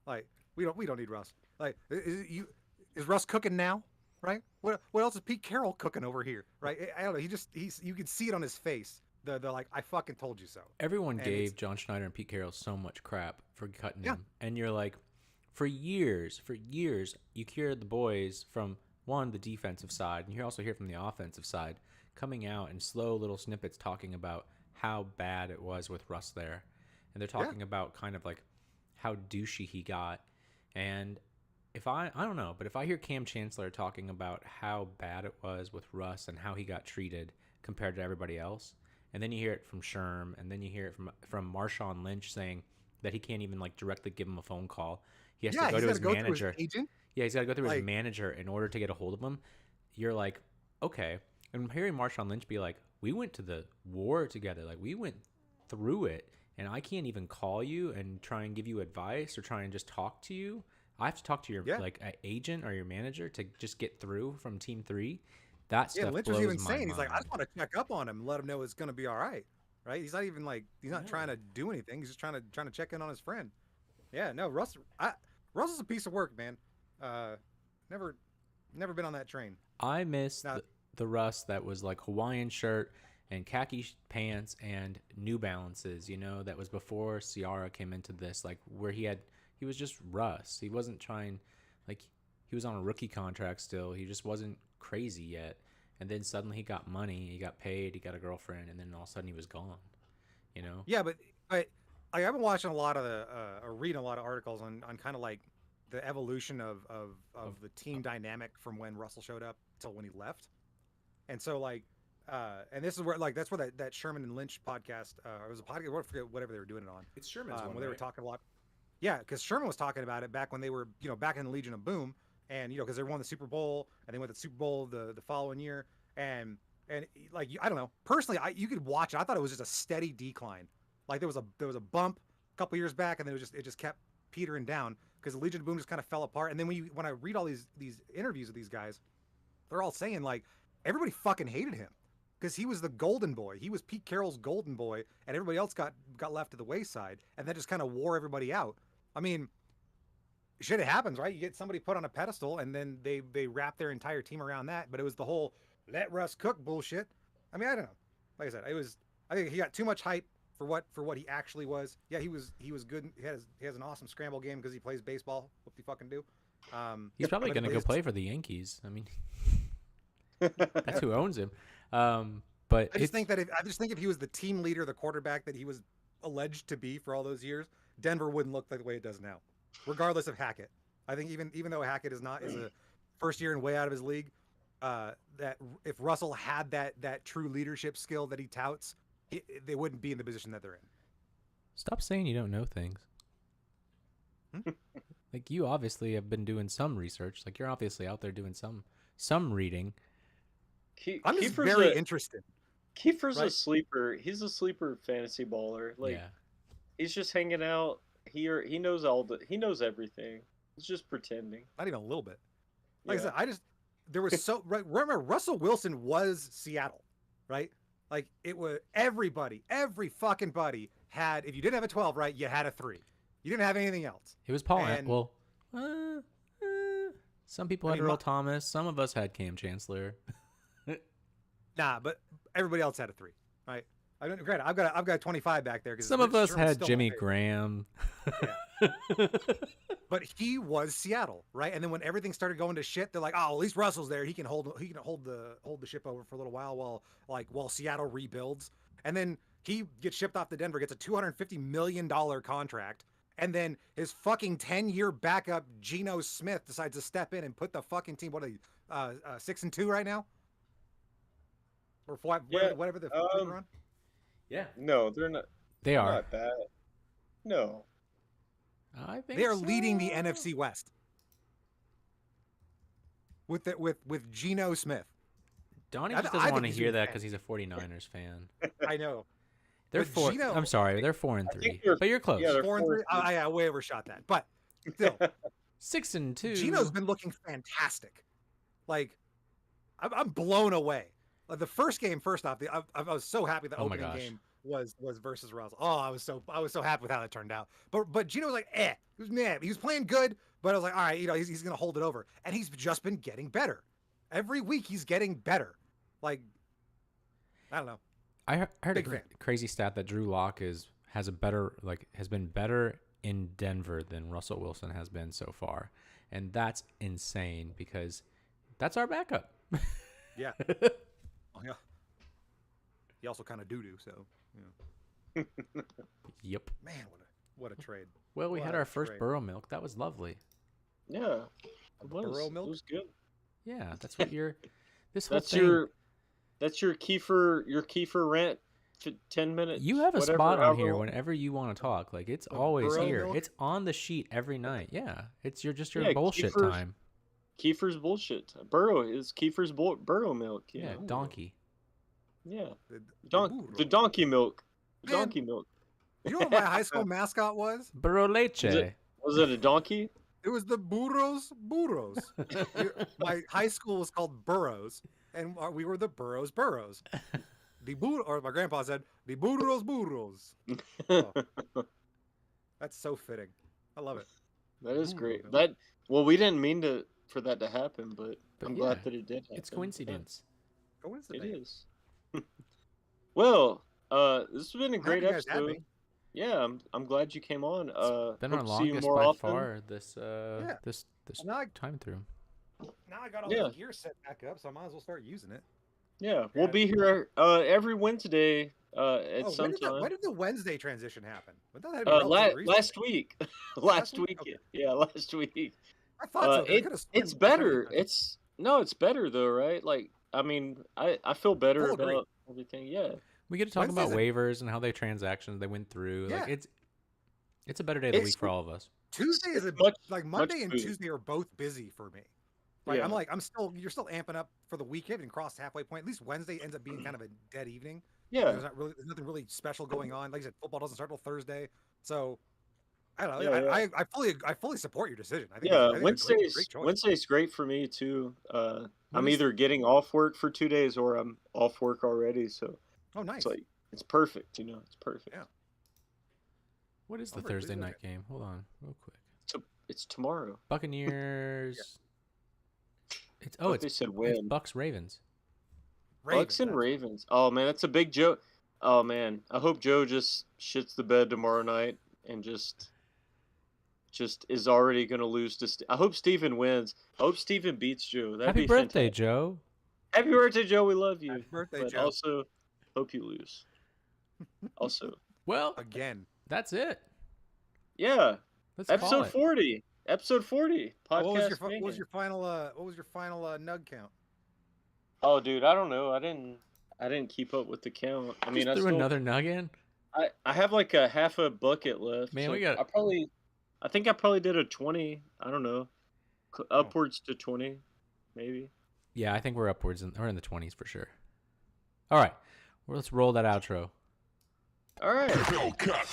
Speaker 3: Like, we don't need Russ. Like, is Russ cooking now? Right? What else is Pete Carroll cooking over here? Right? I don't know. You could see it on his face. The like, I fucking told you so.
Speaker 6: Everyone gave John Schneider and Pete Carroll so much crap for cutting
Speaker 3: Yeah.
Speaker 6: him, and you're like, for years, you hear the boys from the defensive side, and you also hear from the offensive side coming out in slow little snippets talking about how bad it was with Russ there, and they're talking about kind of like how douchey he got, and if I don't know, but if I hear Cam Chancellor talking about how bad it was with Russ and how he got treated compared to everybody else, and then you hear it from Sherm, and then you hear it from Marshawn Lynch saying that he can't even like directly give him a phone call. He has to go to his manager.
Speaker 3: Through his agent?
Speaker 6: Yeah, he's got to go through his manager in order to get a hold of him. You're like, okay. And I'm hearing Marshawn Lynch be like, we went to the war together. Like, we went through it, and I can't even call you and try and give you advice or try and just talk to you. I have to talk to your agent or your manager to just get through from Team 3. That stuff
Speaker 3: Lynch
Speaker 6: blows
Speaker 3: was even
Speaker 6: my
Speaker 3: saying,
Speaker 6: mind.
Speaker 3: he's like, I just want to check up on him and let him know it's going to be all right. Right? He's not even like, he's not trying to do anything. He's just trying to check in on his friend. Yeah, no, Russell's a piece of work, man. Never been on that train.
Speaker 6: I miss the Russ that was like Hawaiian shirt and khaki pants and New Balances. You know, that was before Ciara came into this. Like where he was just Russ. He wasn't trying, like he was on a rookie contract still. He just wasn't crazy yet. And then suddenly he got money, he got paid, he got a girlfriend, and then all of a sudden he was gone. You know?
Speaker 3: Yeah, but I've been watching a lot of the or reading a lot of articles on kind of like the evolution of the team dynamic from when Russell showed up till when he left. And so like and this is where like that's where that Sherman and Lynch podcast it was a podcast, I forget whatever they were doing it on.
Speaker 6: It's Sherman's one,
Speaker 3: where they were talking a lot. Yeah, because Sherman was talking about it back when they were, back in the Legion of Boom, and because they won the Super Bowl, and they went to the Super Bowl the following year, and like I don't know, personally, you could watch it. I thought it was just a steady decline. Like there was a bump a couple years back, and then it just kept petering down because the Legion of Boom just kind of fell apart. And then when I read all these interviews with these guys, they're all saying like everybody fucking hated him because he was the golden boy. He was Pete Carroll's golden boy, and everybody else got left to the wayside, and that just kind of wore everybody out. I mean, shit, it happens, right? You get somebody put on a pedestal, and then they wrap their entire team around that. But it was the whole let Russ cook bullshit. I mean, I don't know. Like I said, I think he got too much hype for what he actually was. Yeah, he was good. He has an awesome scramble game because he plays baseball. What do you fucking do?
Speaker 6: He's probably going to go play for the Yankees. I mean, that's who owns him. But
Speaker 3: I just think if he was the team leader, the quarterback that he was alleged to be for all those years, Denver wouldn't look like the way it does now, regardless of Hackett. I think even though Hackett is a first year and way out of his league, that if Russell had that true leadership skill that he touts, they wouldn't be in the position that they're in.
Speaker 6: Stop saying you don't know things. Like you obviously have been doing some research. Like you're obviously out there doing some reading.
Speaker 3: I'm just very interested.
Speaker 1: Keifer's a sleeper. He's a sleeper fantasy baller. Like he's just hanging out. He knows he knows everything. He's just pretending.
Speaker 3: Not even a little bit. Like I said, there was remember Russell Wilson was Seattle, right? Like it was every fucking buddy had, if you didn't have a 12, right, you had a 3. You didn't have anything else.
Speaker 6: It was Paul. Well, some people had Earl Thomas. Some of us had Cam Chancellor.
Speaker 3: Nah, but everybody else had a 3, right? Granted, I've got 25 back there.
Speaker 6: Some of us had Jimmy Graham.
Speaker 3: Yeah. But he was Seattle, right? And then when everything started going to shit, they're like, "Oh, at least Russell's there. He can hold the ship over for a little while while Seattle rebuilds." And then he gets shipped off to Denver, gets a $250 million contract, and then his fucking 10-year backup Geno Smith decides to step in and put the fucking team. What are they? 6-2 right now, or whatever the fuck they're on.
Speaker 6: Yeah.
Speaker 1: No, they're not.
Speaker 6: They are
Speaker 1: not bad. No.
Speaker 6: I think
Speaker 3: they are leading the NFC West with Geno Smith.
Speaker 6: Donnie just doesn't want to hear that because he's a 49ers fan.
Speaker 3: I know.
Speaker 6: They're 4. I'm sorry, they're 4-3. But you're close.
Speaker 1: Yeah, they're
Speaker 3: 4-3. I way overshot that, but still,
Speaker 6: 6-2.
Speaker 3: Geno's been looking fantastic. Like, I'm blown away. Like, the first game, first off, I was so happy the opening game was versus Russell. Oh, I was so happy with how that turned out. But Geno was like, he was mad. He was playing good, but I was like, all right, he's gonna hold it over, and he's just been getting better. Every week he's getting better. Like, I don't know.
Speaker 6: I heard a crazy stat that Drew Lock has been better in Denver than Russell Wilson has been so far, and that's insane because that's our backup.
Speaker 3: Yeah. Oh, yeah. He also kind of doo-doo, so. Yeah.
Speaker 6: Yep.
Speaker 3: Man, what a trade.
Speaker 6: Well, we had our first Burrow milk. That was lovely.
Speaker 1: Yeah.
Speaker 3: Burrow milk?
Speaker 1: It was good.
Speaker 6: Yeah, that's what you're. That's
Speaker 1: your Keifer rant. 10 minutes.
Speaker 6: You have a spot on here whenever you want to talk. Like it's always here.
Speaker 3: Milk?
Speaker 6: It's on the sheet every night. Yeah, it's your bullshit time.
Speaker 1: Keifer's bullshit. Burrow is Keifer's Burrow milk.
Speaker 6: Yeah, donkey.
Speaker 1: Yeah, the donkey milk. Donkey milk.
Speaker 3: You know what my high school mascot was?
Speaker 6: Burro leche.
Speaker 1: Was it a donkey?
Speaker 3: It was the Burros. My high school was called Burros, and we were the Burros. Or my grandpa said, the Burros. Oh. That's so fitting. I love it.
Speaker 1: That is great. We didn't mean for that to happen, but I'm glad that it did happen.
Speaker 6: It's coincidence.
Speaker 3: Coincidence.
Speaker 1: It is. Well, this has been a
Speaker 3: I'm
Speaker 1: great
Speaker 3: happy you guys had
Speaker 1: episode.
Speaker 3: me.
Speaker 1: Yeah, I'm glad you came on.
Speaker 6: Been
Speaker 1: Hope
Speaker 6: our
Speaker 1: to see you
Speaker 6: longest
Speaker 1: more
Speaker 6: by
Speaker 1: often.
Speaker 6: far this
Speaker 3: Yeah.
Speaker 6: this
Speaker 3: And now,
Speaker 6: time through.
Speaker 3: now I got all
Speaker 1: Yeah.
Speaker 3: the gear set back up, so I might as well start using it.
Speaker 1: Yeah, we'll
Speaker 3: Yeah.
Speaker 1: be here every Wednesday at
Speaker 3: Oh,
Speaker 1: some
Speaker 3: when
Speaker 1: time.
Speaker 3: did the Wednesday transition happen? I thought that had to be relatively recent.
Speaker 1: Last week. last
Speaker 3: week?
Speaker 1: week.
Speaker 3: Okay.
Speaker 1: Yeah, last week.
Speaker 3: I thought so. 'cause I could've sworn
Speaker 1: It's
Speaker 3: for some
Speaker 1: better.
Speaker 3: reason-
Speaker 1: It's better though, right? Like, I mean, I feel better
Speaker 3: Full agree.
Speaker 1: about everything. Yeah.
Speaker 6: We get to talk about
Speaker 3: Wednesday's
Speaker 6: waivers and how they transactions they went through. Like
Speaker 3: Yeah.
Speaker 6: it's a better day of the
Speaker 1: It's-
Speaker 6: week for all of us.
Speaker 3: Tuesday is
Speaker 1: It's much-
Speaker 3: like Monday and
Speaker 1: smoother.
Speaker 3: Tuesday are both busy for me. Like
Speaker 1: Yeah.
Speaker 3: you're still amping up for the weekend and crossed halfway point. At least Wednesday ends up being kind of a dead evening.
Speaker 1: Yeah.
Speaker 3: There's nothing really special going on. Like I said, football doesn't start till Thursday, so I don't know.
Speaker 1: Yeah,
Speaker 3: I fully support your decision. I think
Speaker 1: Yeah,
Speaker 3: it's a great choice.
Speaker 1: Wednesday's great for me too. I'm
Speaker 3: When is-
Speaker 1: either getting off work for 2 days or I'm off work already, so
Speaker 3: Oh, nice.
Speaker 1: it's like it's perfect. It's perfect.
Speaker 3: Yeah.
Speaker 6: What is the
Speaker 3: I'm very
Speaker 6: Thursday
Speaker 3: pleased with
Speaker 6: night game? Hold on, real quick.
Speaker 1: So it's tomorrow.
Speaker 6: Buccaneers. It's
Speaker 1: Thought
Speaker 6: it's
Speaker 1: they said
Speaker 6: it's
Speaker 1: win.
Speaker 6: Bucks Ravens.
Speaker 1: Bucks and Ravens. Oh man, that's a big Joe. Oh man, I hope Joe just shits the bed tomorrow night and just is already gonna lose to. I hope Steven wins. I hope Steven beats Joe. That'd
Speaker 6: Happy
Speaker 1: be
Speaker 6: birthday,
Speaker 1: fantastic.
Speaker 6: Joe.
Speaker 1: Happy birthday, Joe. We love you.
Speaker 3: Happy birthday,
Speaker 1: but
Speaker 3: Joe.
Speaker 1: also, hope you lose. Also,
Speaker 6: Well,
Speaker 3: Again.
Speaker 6: that's it.
Speaker 1: yeah.
Speaker 6: Let's call
Speaker 1: Episode
Speaker 6: it.
Speaker 1: 40. Episode 40. Podcast.
Speaker 3: What was your
Speaker 1: Mayhem.
Speaker 3: final nug count?
Speaker 1: Oh, dude, I don't know. I didn't keep up with the count. I mean,
Speaker 6: Just
Speaker 1: I
Speaker 6: threw
Speaker 1: still,
Speaker 6: another nug in.
Speaker 1: I have like a half a bucket left.
Speaker 6: Man,
Speaker 1: so
Speaker 6: we got-
Speaker 1: I think I probably did a 20. I don't know. Upwards to 20, maybe.
Speaker 6: Yeah, I think we're upwards we're in the 20s for sure. All right, well, let's roll that outro.
Speaker 1: All right.
Speaker 7: Cut.